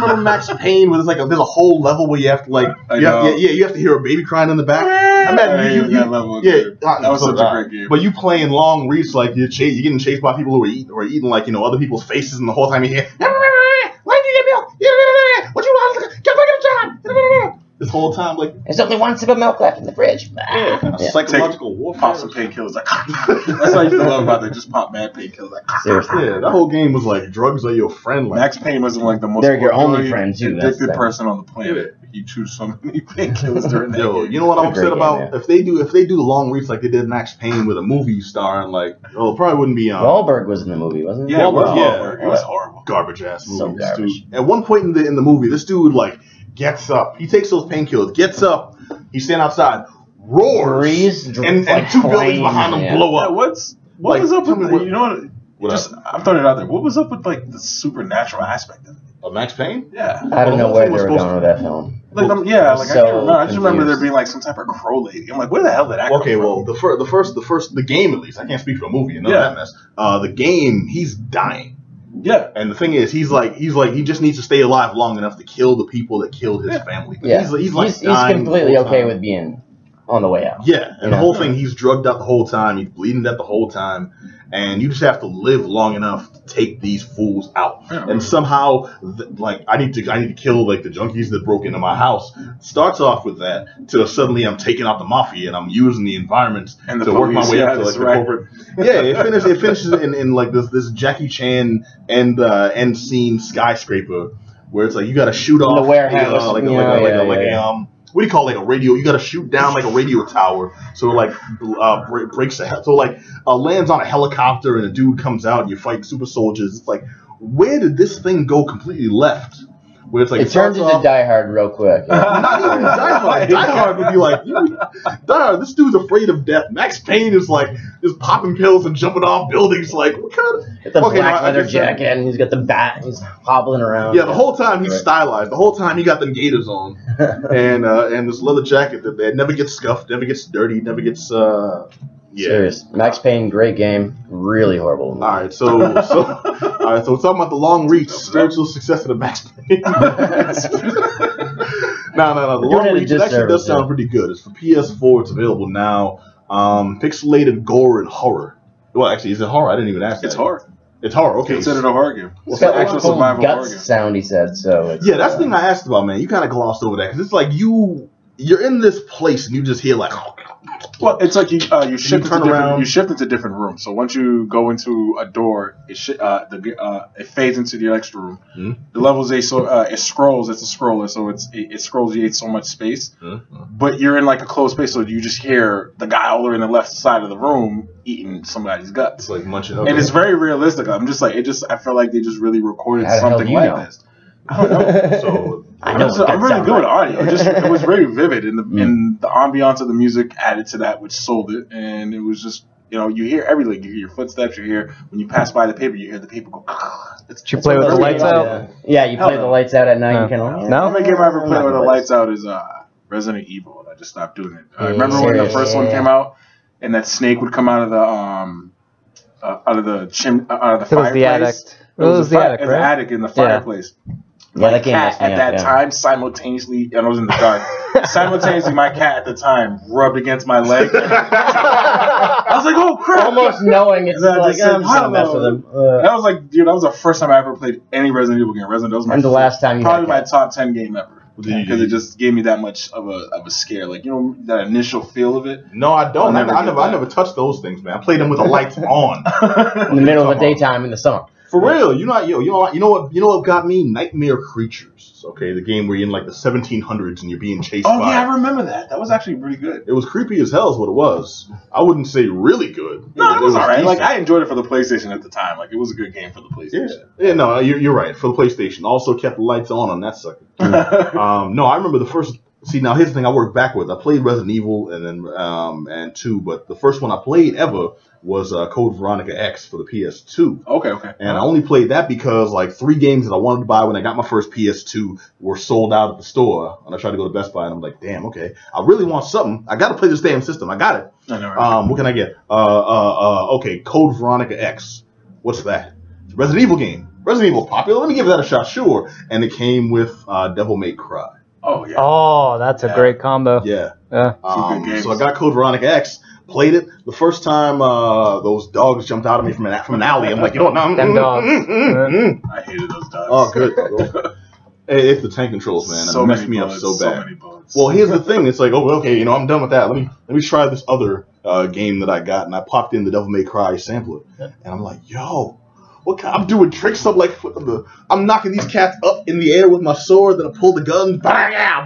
remember Max Payne where there's a whole level where you have to you have to hear a baby crying in the back. I imagine that level. yeah, That was such a great game. But you playing long reach like you're getting chased by people who are eating like other people's faces, and the whole time you hear, why do you get milk? What you want? Get back in the job. This whole time, like, There's only one sip of milk left in the fridge. yeah, psychological warfare. Pop some painkillers. Like, that's what I used to love about it. Just pop mad painkillers. Like, Seriously. Yeah, that whole game was like drugs are your friend. Like, Max Payne wasn't like the most They're your only opioid friend, too. That's addicted the- person on the planet. He chews so many painkillers during that yo, game. you know what I'm It's a upset great about? game, If they do the long reach like they did Max Payne with a movie star, and like, it probably wouldn't be Wahlberg was in the movie, wasn't he? Yeah, it was Yeah. Wahlberg. It was horrible. garbage ass movie. So This garbage. dude- At one point in the movie, this dude like gets up. He takes those painkillers, gets up. He's standing outside, roars, Breeze, and like two buildings flames, behind him yeah. blow Yeah, up. what Like, was up tell with me what- you know what? What Just I'm throwing it out there. What was up with like the supernatural aspect of it? Max Payne? Yeah. I don't know Well, where the they whole were thing going with that film. Like Well, I can't so remember. I just remember there confused. being like some type of crow lady. I'm like, where the hell did that come Okay, from? well, the game at least. I can't speak for the movie. You know Yeah. that mess. The game, he's dying, Yeah. and the thing is, he's like he just needs to stay alive long enough to kill the people that killed his Yeah. family. Yeah, He's like he's dying completely the whole okay time. with being on the way out. Yeah, and the Yeah. whole thing, he's drugged out the whole time. He's bleeding to death the whole time, and you just have to live long enough to take these fools out. Yeah. And somehow, I need to kill like the junkies that broke into my house. Starts off with that till suddenly I'm taking out the mafia and I'm using the environment And the to work my police, way yeah, up to like that's the right. corporate. Yeah, it finishes in like this Jackie Chan end scene skyscraper where it's like you got to shoot off the warehouse. what do you call it, like a radio? You got to shoot down like a radio tower, so it like breaks the so like lands on a helicopter, and a dude comes out, and you fight super soldiers. It's like, where did this thing go completely left? Where it's like It turns into Die Hard real quick. not even Die Hard. Die Hard would be like, Die Hard, this dude's afraid of death. Max Payne is like just popping pills and jumping off buildings. Like, what kind of? With the Okay, black no, I leather guess, jacket, and he's got the bat, and he's hobbling around. Yeah, the whole time he's Right. stylized. The whole time he got them gaiters on, and this leather jacket that never gets scuffed, never gets dirty, never gets yeah. Serious. Max Payne, great game. Really horrible. All right, so we're talking about the long reach, spiritual success of the Max Payne. No. The We're doing long it a reach it actually does disservice, sound yeah. pretty good. It's for PS4. It's available now. Pixelated gore and horror. Well, actually, is it horror? I didn't even ask that. It's horror. It's horror. Okay. Considered a horror game. It's got actual a cool survival horror guts game. sound, he said. So it's, Yeah, that's the thing I asked about, man. You kind of glossed over that because it's like you you're in this place and you just hear like. Well, it's like you shift turn around. You shift into different rooms. So once you go into a door, it fades into the next room. Mm-hmm. The levels it scrolls. It's a scroller, so it scrolls. You ate so much space, but you're in like a closed space, so you just hear the guy all the way in the left side of the room eating somebody's guts. It's like munching. And it's very realistic. I'm just like I feel like they just really recorded something like this. I don't know. So I'm really good with audio. It was very vivid, and the ambiance of the music added to that, which sold it. And it was just, you hear everything. You hear your footsteps. You hear when you pass by the paper. You hear the paper go. Did you play with the lights out? Yeah, you play the lights out at night. You can. No. The only game I ever played with the lights out is Resident Evil. And I just stopped doing it. I remember when the first one came out, and that snake would come out of the fireplace. It was the attic. It was the attic, right? The attic in the fireplace. Yeah, My cat at that time simultaneously, and I was in the dark. Simultaneously, my cat at the time rubbed against my leg. I was like, "Oh crap!" Almost knowing it's like, I'm just gonna mess with him. That was like, dude, that was the first time I ever played any Resident Evil game. Resident Evil was the last time you probably my top 10 game ever, because it just gave me that much of a scare. Like, that initial feel of it. No, I don't. I never touched those things, man. I played them with the lights on in the middle of the daytime in the summer. For real, you know what got me? Nightmare Creatures. Okay, the game where you're in like the 1700s and you're being chased by. Oh yeah, I remember that. That was actually pretty good. It was creepy as hell is what it was. I wouldn't say really good. No, it was alright. Like, I enjoyed it for the PlayStation at the time. Like, it was a good game for the PlayStation. Yeah, no, you're right. For the PlayStation, also kept the lights on that sucker. No, I remember the first. See, now here's the thing. I worked backwards. I played Resident Evil and then and 2, but the first one I played ever was Code Veronica X for the PS2. Okay. And I only played that because like 3 games that I wanted to buy when I got my first PS2 were sold out at the store, and I tried to go to Best Buy, and I'm like, damn, okay, I really want something. I got to play this damn system. I got it. I know, right? What can I get? Okay, Code Veronica X. What's that? It's a Resident Evil game. Resident Evil popular. Let me give that a shot. Sure. And it came with Devil May Cry. Oh yeah. Oh, that's a great combo. Yeah. So I got Code Veronica X. Played it the first time. Those dogs jumped out of me from an alley. I'm like, you know what? Them dogs. I hated those dogs. Oh, good. It's the tank controls, man. It messed me up so bad. Well, here's the thing. It's like, okay, I'm done with that. Let me try this other game that I got, and I popped in the Devil May Cry sampler, and I'm like, yo. I'm doing tricks. I'm knocking these cats up in the air with my sword. Then I pull the gun. That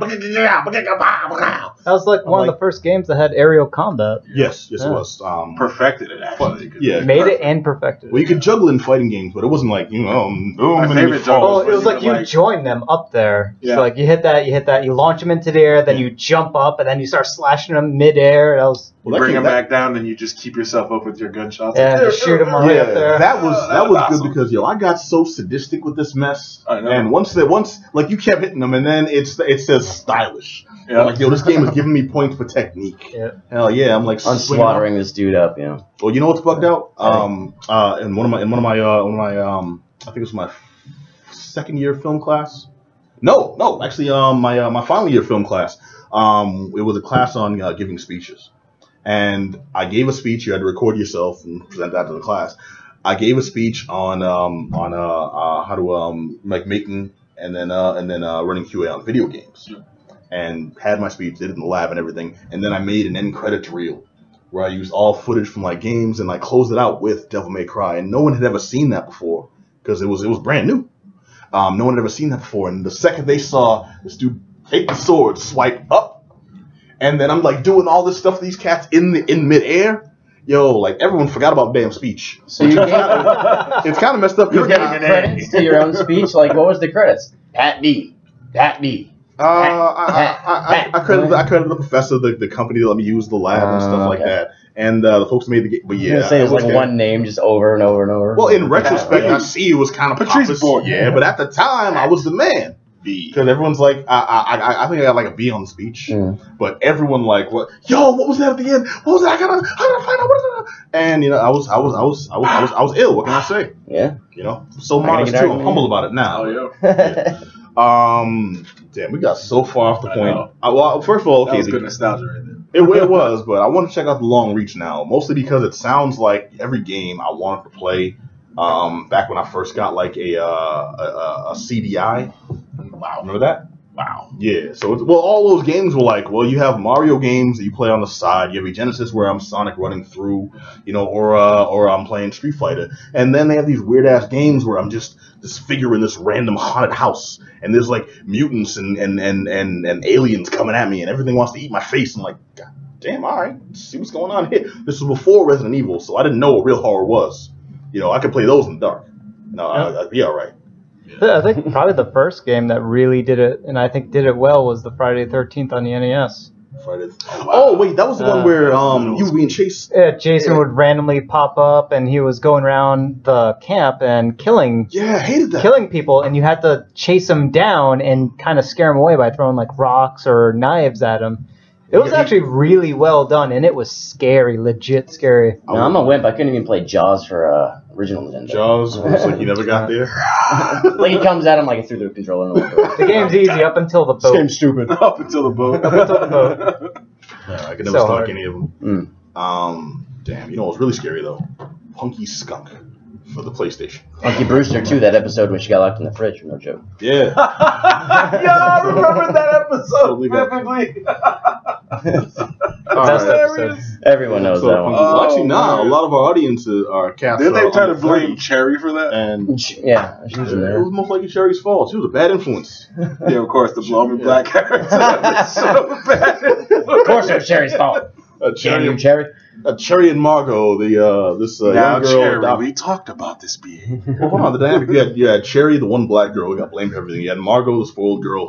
was like one of the first games that had aerial combat. Yes, it was. Perfected it, actually. Yeah, made it and perfected it. Well, you could juggle in fighting games, but it wasn't like my favorite juggle. Oh, it was like you join them up there. Yeah. So like you hit that, you launch them into the air, then you jump up, and then you start slashing them midair. That was. You bring them back down, then you just keep yourself up with your gunshots. Yeah, you shoot them right up there. That was awesome. Good because I got so sadistic with this mess. I know. And once like you kept hitting them, and then it says stylish. Yeah. I'm like, this game is giving me points for technique. Yeah. Hell yeah, I'm like slaughtering this dude up. Yeah. Well, you know what's bugged out? In one of my I think it was my second year film class. No, actually, my final year film class. It was a class on giving speeches. And I gave a speech. You had to record yourself and present that to the class. I gave a speech on how to like making and then running QA on video games, and had my speech, did it in the lab and everything. And then I made an end credits reel where I used all footage from like games and I closed it out with Devil May Cry. And no one had ever seen that before because it was brand new. No one had ever seen that before. And the second they saw this dude take the sword, swipe up. And then I'm like doing all this stuff to these cats in midair. Like everyone forgot about damn speech. So you it's kind of messed up. You gave credits to your own speech. Like, what was the credits? Pat D. I credited the professor, the company that let me use the lab and stuff like that, and the folks who made the game. But yeah, say it's like one name just over and over and over. Well, in retrospect, I see it was kind of Patrice board. Yeah, but at the time, I was the man. Because everyone's like, I think I got like a B on the speech, but everyone like, what was that at the end? What was that? I gotta find out what. And I was ill. What can I say? Yeah. So modest too. I'm humble about it now. Oh yeah. Damn, we got so far off the point. Well, first of all, okay, that was good nostalgia right there. It was, but I want to check out the long reach now, mostly because it sounds like every game I wanted to play. Back when I first got like a CDI. Wow, remember that? Wow. Yeah, so all those games were like, well, you have Mario games that you play on the side. You have a Genesis where I'm Sonic running through, or I'm playing Street Fighter, and then they have these weird ass games where I'm just this figure in this random haunted house, and there's like mutants and aliens coming at me, and everything wants to eat my face. I'm like, God damn, all right, let's see what's going on here. This was before Resident Evil, so I didn't know what real horror was. I could play those in the dark. I'd be all right. I think probably the first game that really did it, and I think did it well, was the Friday the 13th on the NES. Oh, wait, that was the one where you were being chased? Yeah, Jason would randomly pop up, and he was going around the camp and killing I hated that. killing people, and you had to chase him down and kind of scare him away by throwing like rocks or knives at him. It was actually really well done, and it was scary, legit scary. No, I'm a wimp. I couldn't even play Jaws for original Nintendo. Jaws, looks like you never got there. Like he comes at him like through the controller. The game's easy up until the boat. This game's stupid. Up until the boat. Yeah, I could never So stomach hard. any of them. Damn, you know what was really scary though? Punky Skunk for the PlayStation. Punky Brewster too. That episode when she got locked in the fridge. No joke. Yeah. I remember that episode Totally got- vividly. Best episode. Everyone knows that one. Well, actually, nah. man. A lot of our audience are cats. Didn't they try to under blame 30, Cherry for that? And Yeah, she was in it there. was most likely Cherry's fault. She was a bad influence. Yeah, of course, the blow me black character. So bad. Of course, it was Cherry's fault. Damn you, Cherry. Cherry and Margot, this Now, young girl. Cherry, we talked about this being. Well, hold on, the dynamic. You had Cherry, the one black girl who got blamed for everything. You had Margot, the spoiled girl,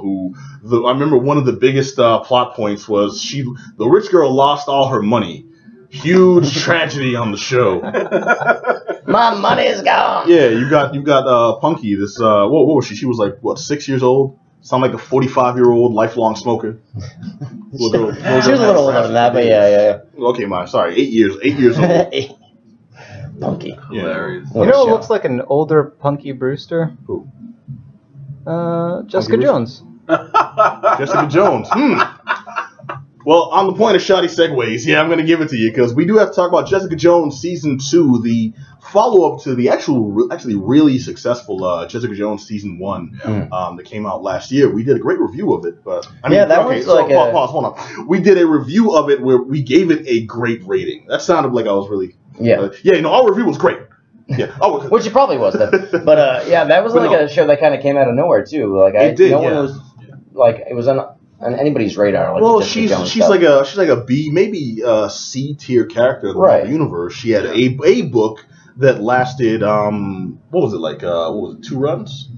I remember one of the biggest plot points was the rich girl lost all her money. Huge tragedy on the show. My money is gone. Yeah, you got Punky. This what was she? She was like 6 years old. Sound like a 45-year-old lifelong smoker. She was a little older than that, but yeah. Okay, sorry, 8 years. 8 years old. Punky. Yeah. Hilarious. You know what looks like an older Punky Brewster? Who? Jessica Punky Jones. Jessica Jones. Well, on the point of shoddy segues, I'm going to give it to you because we do have to talk about Jessica Jones Season 2, the follow-up to the actually really successful Jessica Jones Season 1 that came out last year. We did a great review of it. But was like pause, hold on. We did a review of it where we gave it a great rating. That sounded like I was really... our review was great. Yeah. Which it probably was, then. But that was like a show that kind of came out of nowhere, too. Like, It did, one was... Like, it was on anybody's radar. Like Well, Jessica Jones she's stuff. like a B, maybe C tier character in the Right. Marvel universe. She had a book that lasted what was it 2 runs,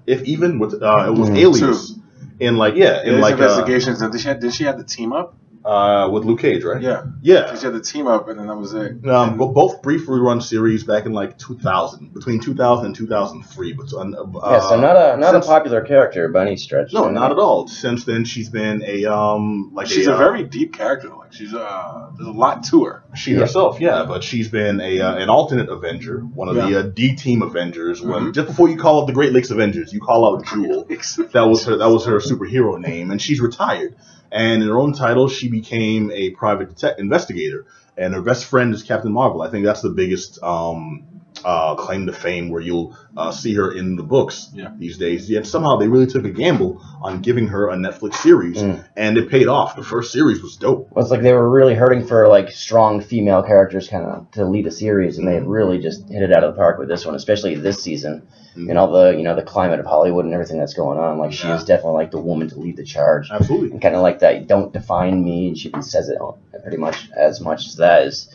if even with it was Alias in Investigations. Did she have the team up? with Luke Cage, right? Yeah. Yeah. She had the team up, and then that was it. Both brief rerun series back in 2000, between 2000 and 2003. But so not a popular character by any stretch. No, not at all. Since then, she's been she's a very deep character. Like she's there's a lot to her. She herself, but she's been an alternate Avenger, one of the D Team Avengers. When just before you call out the Great Lakes Avengers, you call out Jewel. That was her superhero name, and she's retired. And in her own title, she became a private investigator, and her best friend is Captain Marvel. I think that's the biggest claim to fame where you'll see her in the books these days. Yet somehow they really took a gamble on giving her a Netflix series, and it paid off. The first series was dope. Well, it's like they were really hurting for strong female characters kind of to lead a series, and they really just hit it out of the park with this one, especially this season. And all the the climate of Hollywood and everything that's going on. She is definitely the woman to lead the charge. Absolutely. And kind of that, don't define me, and she even says it pretty much as that is.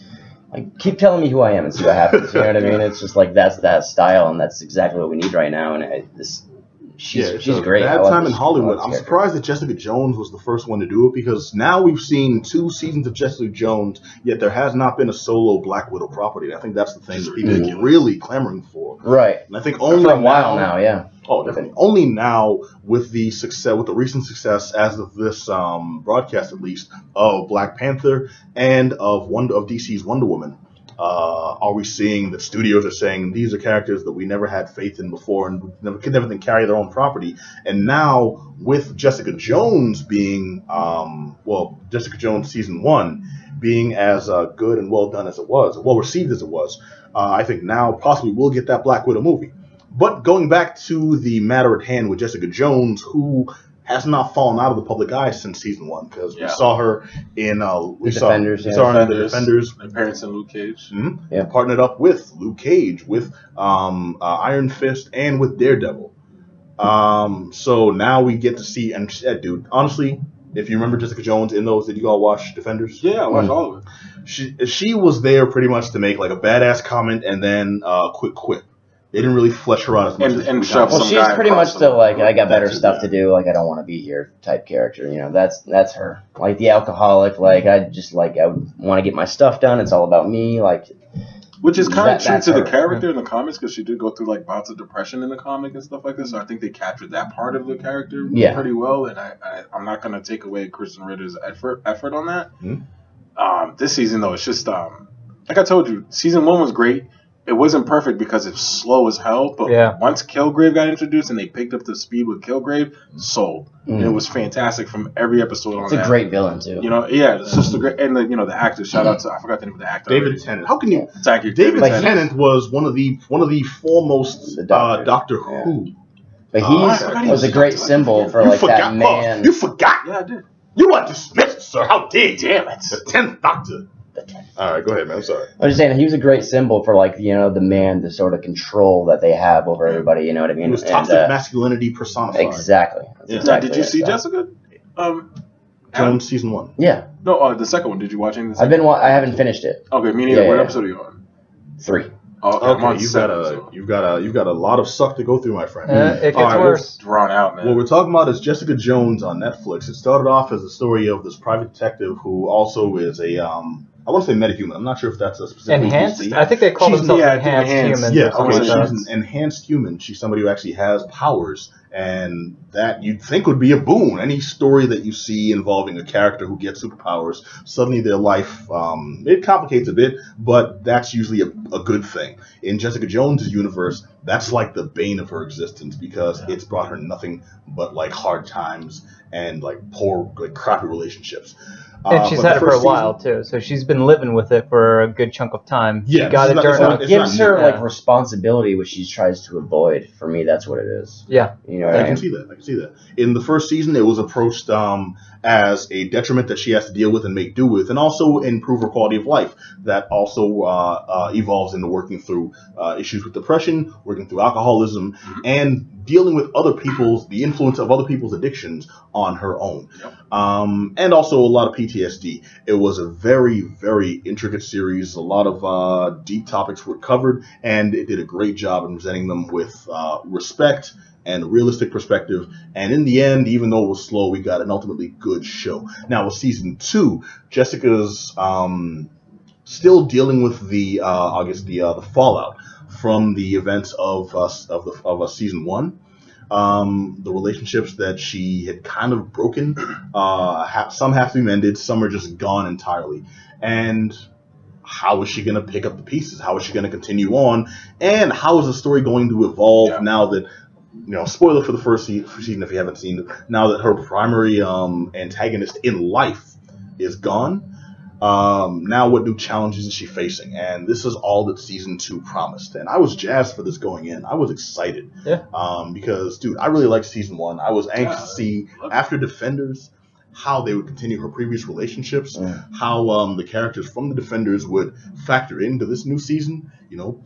Keep telling me who I am and see what happens. You know what I mean? It's just that's that style, and that's exactly what we need right now. And she's great. Bad time in Hollywood. I'm surprised that Jessica Jones was the first one to do it, because now we've seen 2 seasons of Jessica Jones, yet there has not been a solo Black Widow property. I think that's the thing that people are really clamoring for. Right. And I think only for a while now, yeah. Oh, definitely. Only now with the recent success, as of this broadcast at least, of Black Panther and of DC's Wonder Woman, are we seeing that studios are saying these are characters that we never had faith in before and could never carry their own property. And now with Jessica Jones being, Jessica Jones Season 1 being as good and well done as it was, well received as it was, I think now possibly we'll get that Black Widow movie. But going back to the matter at hand with Jessica Jones, who has not fallen out of the public eye since season 1 because we saw her in Defenders. We saw her in the Defenders. Appearance in Luke Cage. Mm-hmm. Yeah, partnered up with Luke Cage, with Iron Fist, and with Daredevil. So now we get to see, and dude, honestly, if you remember Jessica Jones in those, did you all watch Defenders? Yeah, I watched all of it. She was there pretty much to make like a badass comment and then a quick quip. They didn't really flesh her out as much. Well, she's pretty much the like, I got better stuff to do, like I don't want to be here type character. You know, that's her. Like the alcoholic, like I want to get my stuff done. It's all about me, like. Which is kind of true to the character in the comics because she did go through like bouts of depression in the comic and stuff like this. So I think they captured that part of the character pretty well. And I'm not going to take away Kristen Ritter's effort on that. Mm-hmm. This season though, it's just like I told you, season 1 was great. It wasn't perfect because it's slow as hell. But once Kilgrave got introduced and they picked up the speed with Kilgrave, sold. And it was fantastic from every episode on that. It's a great villain too. You know, it's just a great, and the actor. Shout out to I forgot the name of the actor. David Tennant. How can you? Thank you. David Tennant was one of the foremost Doctor Who. But he was a great symbol for like that man. You forgot? Yeah, I did. You are dismissed, sir. How dare you? Damn it. The 10th Doctor. All right, go ahead, man. I'm sorry. I was just saying he was a great symbol for like the man, the sort of control that they have over everybody. You know what I mean? It was toxic masculinity personified. Exactly. Did you see Jessica? Jones season 1. Yeah. No, the second one. Did you watch any of the second I haven't finished it. Okay, me neither. What episode are you on? 3. Oh, okay. You've got a lot of suck to go through, my friend. It gets worse. Drawn out, man. What we're talking about is Jessica Jones on Netflix. It started off as a story of this private detective who also is a I want to say metahuman. I'm not sure if that's a specific enhanced. I think they call themselves enhanced humans. Yeah, okay, she's an enhanced human. She's somebody who actually has powers, and that you'd think would be a boon. Any story that you see involving a character who gets superpowers, suddenly their life it complicates a bit, but that's usually a good thing. In Jessica Jones' universe, that's like the bane of her existence because it's brought her nothing but like hard times and like poor, like crappy relationships. And she's had it for a while too, so she's been living with it for a good chunk of time. Yeah, she got it during. It gives her like responsibility, which she tries to avoid. For me, that's what it is. Yeah, you know, I can see that. In the first season, it was approached as a detriment that she has to deal with and make do with, and also improve her quality of life. That also evolves into working through issues with depression, working through alcoholism, and dealing with the influence of other people's addictions on her own. And also a lot of PTSD. It was a very, very intricate series. A lot of deep topics were covered, and it did a great job in presenting them with respect and a realistic perspective. And in the end, even though it was slow, we got an ultimately good show. Now with season 2, Jessica's still dealing with the fallout from the events of season 1. The relationships that she had kind of broken, some have to be mended, some are just gone entirely. And how is she going to pick up the pieces? How is she going to continue on? And how is the story going to evolve now that, spoiler for the first season if you haven't seen it, now that her primary antagonist in life is gone? Now what new challenges is she facing? And this is all that season 2 promised. And I was jazzed for this going in. I was excited. Yeah. Because, dude, I really liked season 1. I was anxious to see, after Defenders, how they would continue her previous relationships, how the characters from the Defenders would factor into this new season.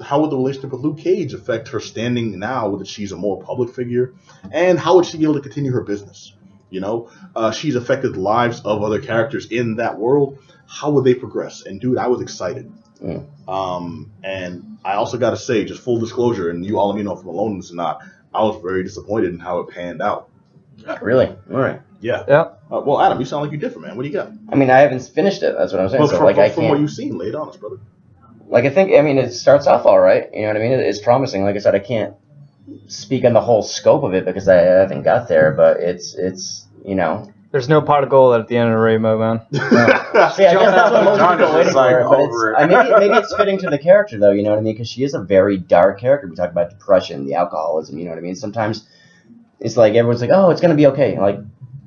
How would the relationship with Luke Cage affect her standing now that she's a more public figure? And how would she be able to continue her business? She's affected the lives of other characters in that world. How would they progress? And dude, I was excited. And I also got to say, just full disclosure, and you all let me know if I'm alone in this or not, I was very disappointed in how it panned out. Really? All right. Yeah. Well, Adam, you sound like you're different, man. What do you got? I mean, I haven't finished it. That's what I'm saying. Well, from what you've seen, lay it on us, brother. Like, I think, it starts off all right. You know what I mean? It's promising. Like I said, I can't speak on the whole scope of it because I haven't got there, but it's There's no pot of gold at the end of the rainbow, man. Yeah, I guess that's what most people are waiting for. But maybe it's fitting to the character, though, you know what I mean? Because she is a very dark character. We talk about depression, the alcoholism, you know what I mean? Sometimes it's like everyone's like, oh, it's going to be okay. Like,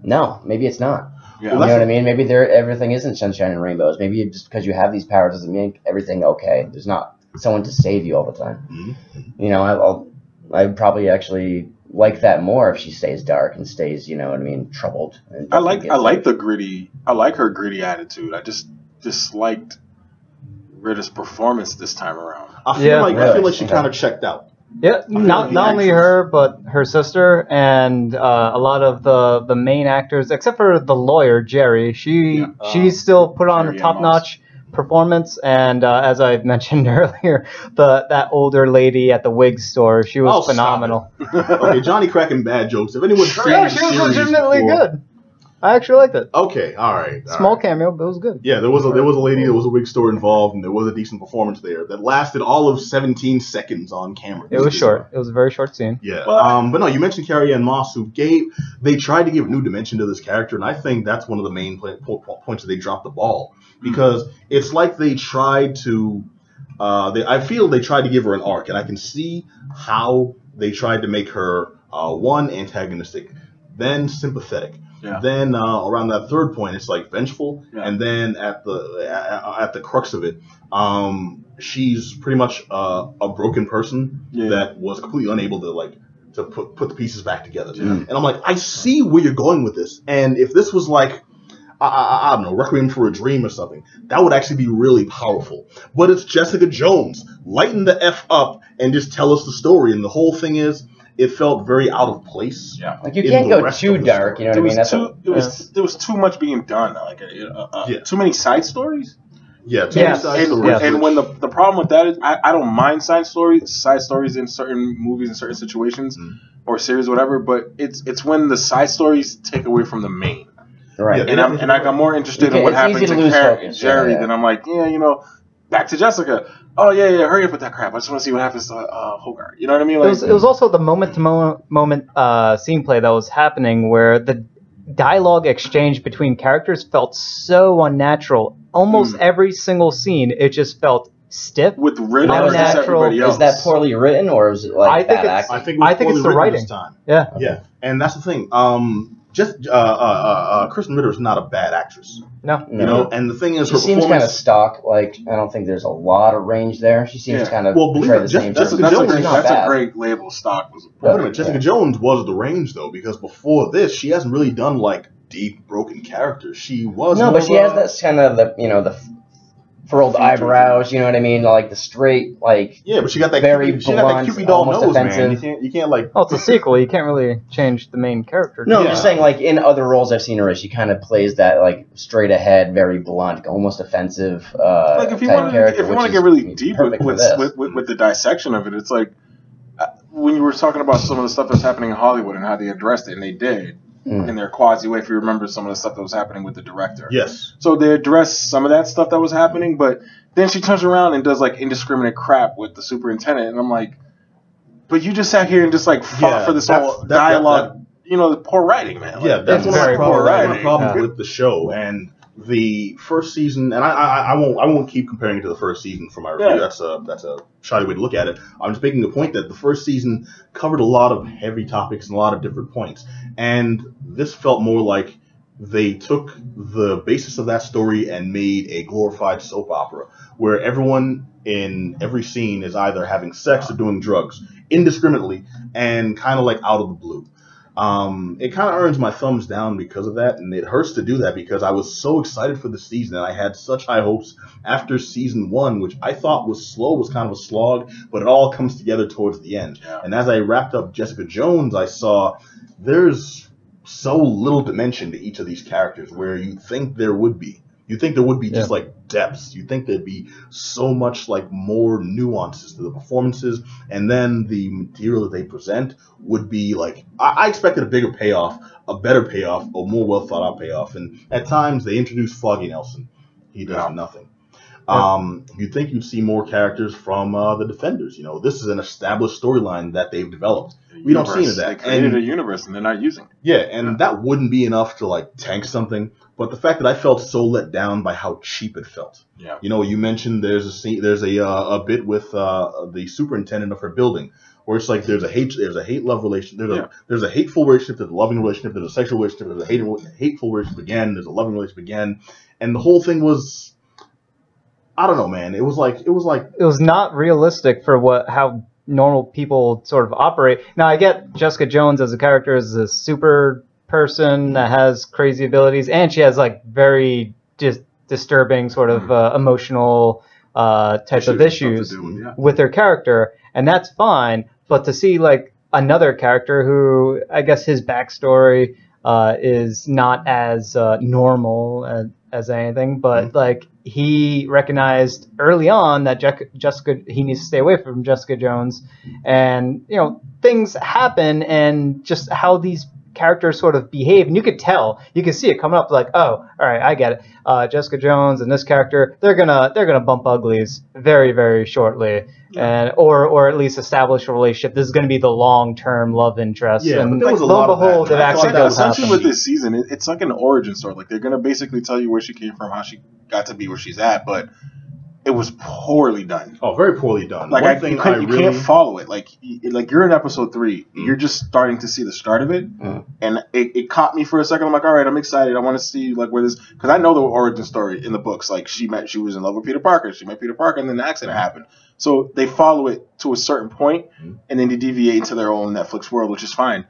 no, maybe it's not. Yeah, you know what I mean? Maybe everything isn't sunshine and rainbows. Maybe just because you have these powers doesn't make everything okay. There's not someone to save you all the time. Mm-hmm. I'd probably actually like that more if she stays dark and stays, you know what I mean, troubled. And I like the gritty. I like her gritty attitude. I just disliked Rita's performance this time around. I feel like she kind of checked out. Yeah, not only her, but her sister and a lot of the main actors, except for the lawyer Jerry. She still put on a top-notch performance, and as I mentioned earlier, that older lady at the wig store, she was phenomenal. Okay, Johnny cracking bad jokes. If anyone's seen the she was series legitimately before, good. I actually liked it. Okay, all right. Small cameo, but it was good. Yeah, there was a lady, there was a wig store involved, and there was a decent performance there that lasted all of 17 seconds on camera. It was short. It was a very short scene. Yeah. But no, you mentioned Carrie-Anne Moss, they tried to give a new dimension to this character, and I think that's one of the main points that they dropped the ball. Because it's like they tried to, I feel they tried to give her an arc, and I can see how they tried to make her, one, antagonistic, then sympathetic. Yeah. Then around that third point, it's like vengeful, and then at the crux of it, she's pretty much a broken person that was completely unable to put the pieces back together. Yeah. And I'm like, I see where you're going with this, and if this was like, I don't know, Requiem for a Dream or something, that would actually be really powerful. But it's Jessica Jones. Lighten the F up and just tell us the story. And the whole thing is, it felt very out of place. Yeah, like you can't go too dark. You know what I mean? There was too much being done. Like too many side stories. Yeah, too many side stories. And when the problem with that is, I don't mind side stories in certain movies in certain situations or series, or whatever. But it's when the side stories take away from the main. Right. And I got more interested in what happened to Jerry than I'm like, back to Jessica. Oh yeah, hurry up with that crap. I just want to see what happens to Hogarth. You know what I mean? Like, it was also the moment scene play that was happening where the dialogue exchange between characters felt so unnatural. Almost every single scene, it just felt stiff. With Ritter versus everybody else. Is that poorly written or is it like bad acting? I think it's the writing. This time. Yeah, and that's the thing. Kristen Ritter is not a bad actress. No. You know, and the thing is, she seems kind of stock. Like, I don't think there's a lot of range there. She seems kind of portray the same. Jessica Jones, that's a great label. Stock was. Wait a minute, Jessica Jones was the range though, because before this, she hasn't really done like deep, broken characters. She was but she has this kind of the furrowed eyebrows, you know what I mean? Like the straight, like but she got that very Cupid, she got that Cupid doll nose, offensive. man. You can't like. Oh, it's a sequel. You can't really change the main character. No, I'm just saying, like in other roles I've seen her, she kind of plays that like straight ahead, very blunt, almost offensive. Like if you want to get really deep with the dissection of it, it's like when you were talking about some of the stuff that's happening in Hollywood and how they addressed it, and they did. In their quasi way, if you remember some of the stuff that was happening with the director. Yes. So they addressed some of that stuff that was happening, but then she turns around and does like indiscriminate crap with the superintendent, and I'm like, but you just sat here and just like fought for this whole dialogue. The poor writing, man. Like, that's one of my problems with the show. And the first season, and I won't keep comparing it to the first season for my review. That's a shoddy way to look at it. I'm just making the point that the first season covered a lot of heavy topics and a lot of different points, and this felt more like they took the basis of that story and made a glorified soap opera where everyone in every scene is either having sex or doing drugs indiscriminately and kind of like out of the blue. It kind of earns my thumbs down because of that, and it hurts to do that because I was so excited for the season and I had such high hopes after season 1, which I thought was slow, was kind of a slog, but it all comes together towards the end. Yeah. And as I wrapped up Jessica Jones, I saw there's so little dimension to each of these characters where you think there would be. You think there would be just like depths. You think there'd be so much like more nuances to the performances, and then the material that they present would be like I expected a bigger payoff, a better payoff, a more well thought out payoff. And at times they introduce Foggy Nelson. He does nothing. You'd think you'd see more characters from the Defenders. This is an established storyline that they've developed. We don't see any of that. They created a universe and they're not using it. Yeah, and that wouldn't be enough to like tank something. But the fact that I felt so let down by how cheap it felt. Yeah. You mentioned there's a scene, there's a bit with the superintendent of her building where it's like there's a hate-love relationship, there's a hateful relationship, there's a loving relationship, there's a sexual relationship, there's a hateful relationship again, there's a loving relationship again, and the whole thing was, I don't know, man. It was not realistic for how normal people sort of operate. Now, I get Jessica Jones as a character as a super person that has crazy abilities, and she has like very disturbing sort of emotional type of issues with her character, and that's fine. But to see like another character who I guess his backstory is not as normal as anything, but like he recognized early on that he needs to stay away from Jessica Jones, and you know things happen, and just how these characters sort of behave, and you could see it coming up like, oh, all right, I get it. Jessica Jones and this character, they're gonna bump uglies very, very shortly, and or at least establish a relationship. This is gonna be the long-term love interest. Yeah, and but there was a lo lot and of behold, that. it actually does happen. Especially with this season, it's like an origin story. Like they're gonna basically tell you where she came from, how she got to be where she's at, but it was poorly done. Oh, very poorly done. Like you can't follow it. Like you're in episode 3, you're just starting to see the start of it, and it caught me for a second. I'm like, all right, I'm excited. I want to see like where this, because I know the origin story in the books. Like she was in love with Peter Parker. She met Peter Parker, and then the accident happened. So they follow it to a certain point, and then they deviate into their own Netflix world, which is fine.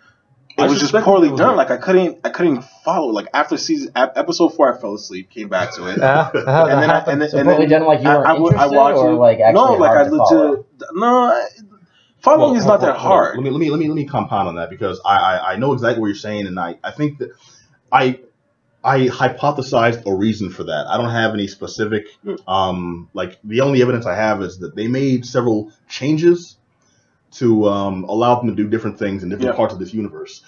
It was just poorly done. Like I couldn't follow. Like after episode 4, I fell asleep. Came back to it, and then poorly done. Like you were interested, I watched or it. like actually no, like hard to follow? Following is not that hard. Let me compound on that, because I know exactly what you're saying, and I think that I hypothesized a reason for that. I don't have any specific like the only evidence I have is that they made several changes to allow them to do different things in different parts of this universe.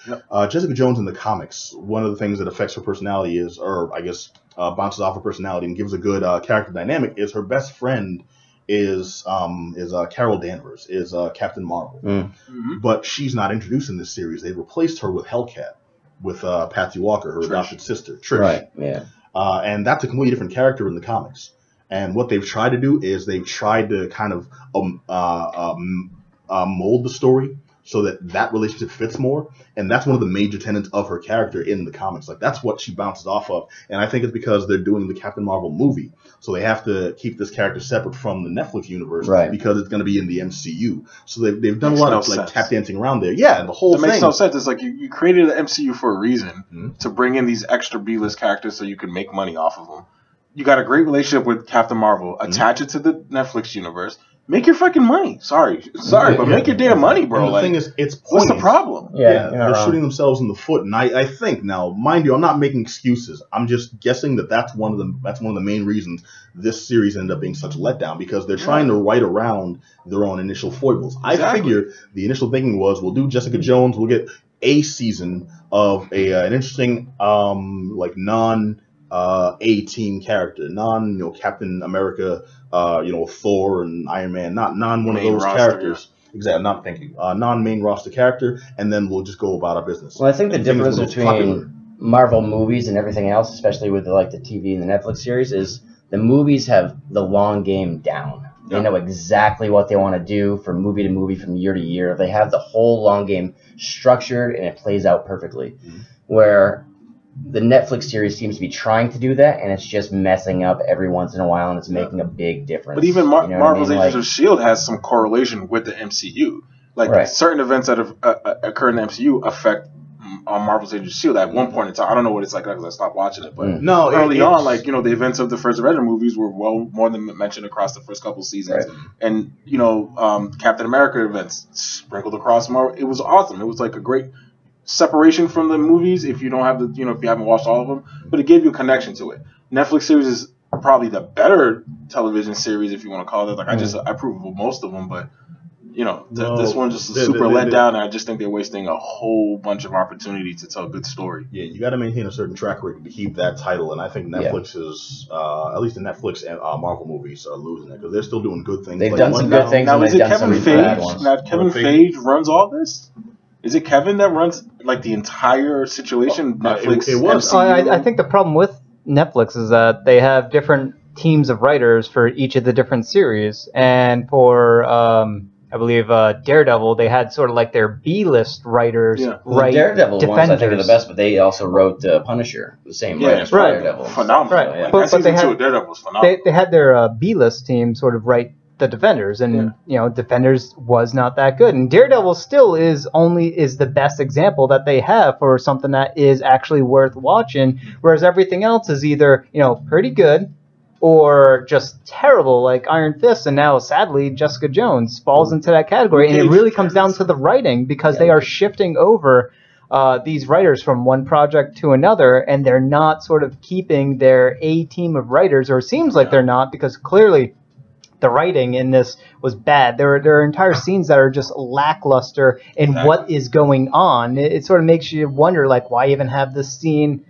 Jessica Jones in the comics, one of the things that affects her personality is, or I guess bounces off her personality and gives a good character dynamic, is her best friend is Carol Danvers, is Captain Marvel. But she's not introduced in this series. They replaced her with Hellcat, with Patsy Walker, her adopted sister, Trish. Right, yeah. And that's a completely different character in the comics. And what they've tried to do is they've tried to kind of mold the story so that relationship fits more, and that's one of the major tenets of her character in the comics. Like that's what she bounces off of, and I think it's because they're doing the Captain Marvel movie, so they have to keep this character separate from the Netflix universe, because it's going to be in the MCU. So they've done a lot of like tap dancing around there. Yeah, and the whole thing makes no sense. It's like you created an MCU for a reason, to bring in these extra B-list characters so you can make money off of them. You got a great relationship with Captain Marvel. Attach it to the Netflix universe. Make your fucking money. Sorry, but make your damn money, bro. And the thing is, it's pointless. What's the problem? They're shooting themselves in the foot, and I think now, mind you, I'm not making excuses. I'm just guessing that's one of the main reasons this series ended up being such a letdown, because they're trying to write around their own initial foibles. Exactly. I figure the initial thinking was, we'll do Jessica Jones, we'll get a season of an interesting like non A-team character, Captain America, Thor and Iron Man, not one of those characters. Exactly, I'm not thinking non-main roster character, and then we'll just go about our business. Well, I think the difference between Marvel movies and everything else, especially with the TV and the Netflix series, is the movies have the long game down. They know exactly what they want to do from movie to movie, from year to year. They have the whole long game structured, and it plays out perfectly. Where the Netflix series seems to be trying to do that, and it's just messing up every once in a while, and it's making a big difference. But even Marvel's Agents of S.H.I.E.L.D. has some correlation with the MCU. Like certain events that have occurred in the MCU affect Marvel's Agents of S.H.I.E.L.D. at one point in time. I don't know what it's like because I stopped watching it. But early on, the events of the first Avenger movies were more than mentioned across the first couple seasons. Right. And, Captain America events sprinkled across Marvel. It was awesome. It was like a great separation from the movies if you don't have if you haven't watched all of them, but it gave you a connection to it. Netflix series is probably the better television series, if you want to call it. Like I approve of most of them, but this one's just a super letdown, and I just think they're wasting a whole bunch of opportunity to tell a good story. Yeah, you got to maintain a certain track record to keep that title, and I think Netflix is, at least the Netflix and Marvel movies are losing it, because they're still doing good things. They've done some good things. Now, is it Kevin Feige? Now, Kevin Feige runs all this? Is it Kevin that runs the entire situation? Netflix. It was. I think the problem with Netflix is that they have different teams of writers for each of the different series, and for I believe Daredevil, they had sort of like their B-list writers. Yeah. Well, Daredevil ones I think are the best, but they also wrote Punisher, the same writers for Daredevil. Phenomenal. Right. But they had, Daredevil was phenomenal. They had their B-list team sort of write the Defenders, and Defenders was not that good, and Daredevil still is the best example that they have for something that is actually worth watching, whereas everything else is either pretty good or just terrible, like Iron Fist, and now sadly Jessica Jones falls into that category, and it really comes down to the writing, because they are shifting over these writers from one project to another, and they're not sort of keeping their A team of writers, or it seems like they're not, because clearly the writing in this was bad. There are entire scenes that are just lackluster in what is going on. It sort of makes you wonder, like, why even have this scene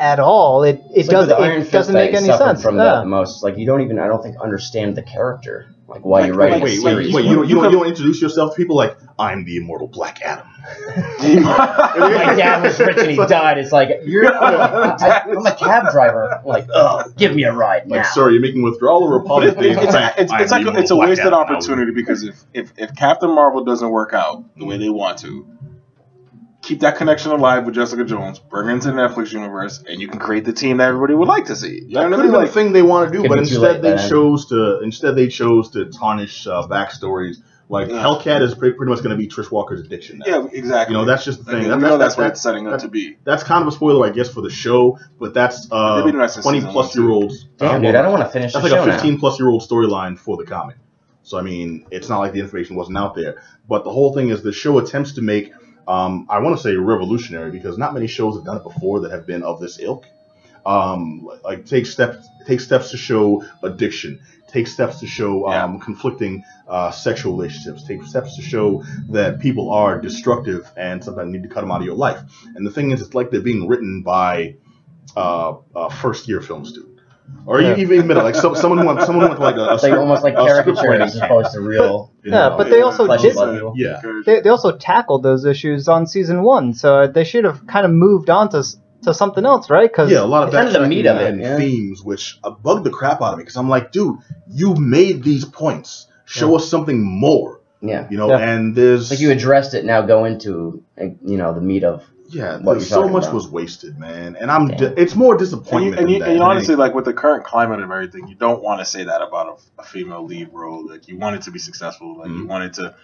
at all? It doesn't make any sense. From the most, like, you don't even, I don't think, understand the character. Like, why you're writing a series. Wait, you don't introduce yourself to people like, I'm the immortal Black Adam. My dad was rich and he died. It's like, I'm a cab driver. Like, give me a ride now. Like, sir, you're making withdrawal or apology. It's a wasted opportunity, because if Captain Marvel doesn't work out the way they want to, keep that connection alive with Jessica Jones, bring her into the Netflix universe, and you can create the team that everybody would like to see. That could have been the thing they want to do, but instead they chose to tarnish backstories. Like Hellcat is pretty much going to be Trish Walker's addiction now. Yeah, exactly. That's just the thing. That's what it's setting up to be. That's kind of a spoiler, I guess, for the show, but that's 20-plus-year-olds. Damn, dude, I don't want to finish the show now. That's like a 15-plus-year-old storyline for the comic. So, I mean, it's not like the information wasn't out there. But the whole thing is the show attempts to make, I want to say revolutionary, because not many shows have done it before that have been of this ilk. Like take steps to show addiction, take steps to show conflicting sexual relationships, take steps to show that people are destructive and sometimes need to cut them out of your life. And the thing is, it's like they're being written by a first-year film student, or even middle, like someone who went to like a script, almost like caricature as opposed to real. But they also they also tackled those issues on season 1, so they should have kind of moved on to something else, right? Because a lot of kind of the meat of it, and themes, which bugged the crap out of me, because I'm like, dude, you made these points. Show us something more. Yeah. And there's like you addressed it. Now go into the meat of what so much was wasted, man. And it's more disappointment. And you honestly, like, with the current climate of everything, you don't want to say that about a female lead role. Like, you want it to be successful. Like, you want it to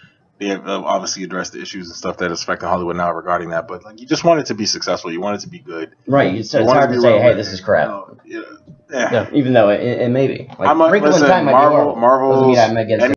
obviously address the issues and stuff that is affecting Hollywood now regarding that, but like, you just want it to be successful. You want it to be good. Right. It's hard to say, hey, this is crap. Yeah. Even though it may be. Like, Marvel, doesn't mean I'm against it.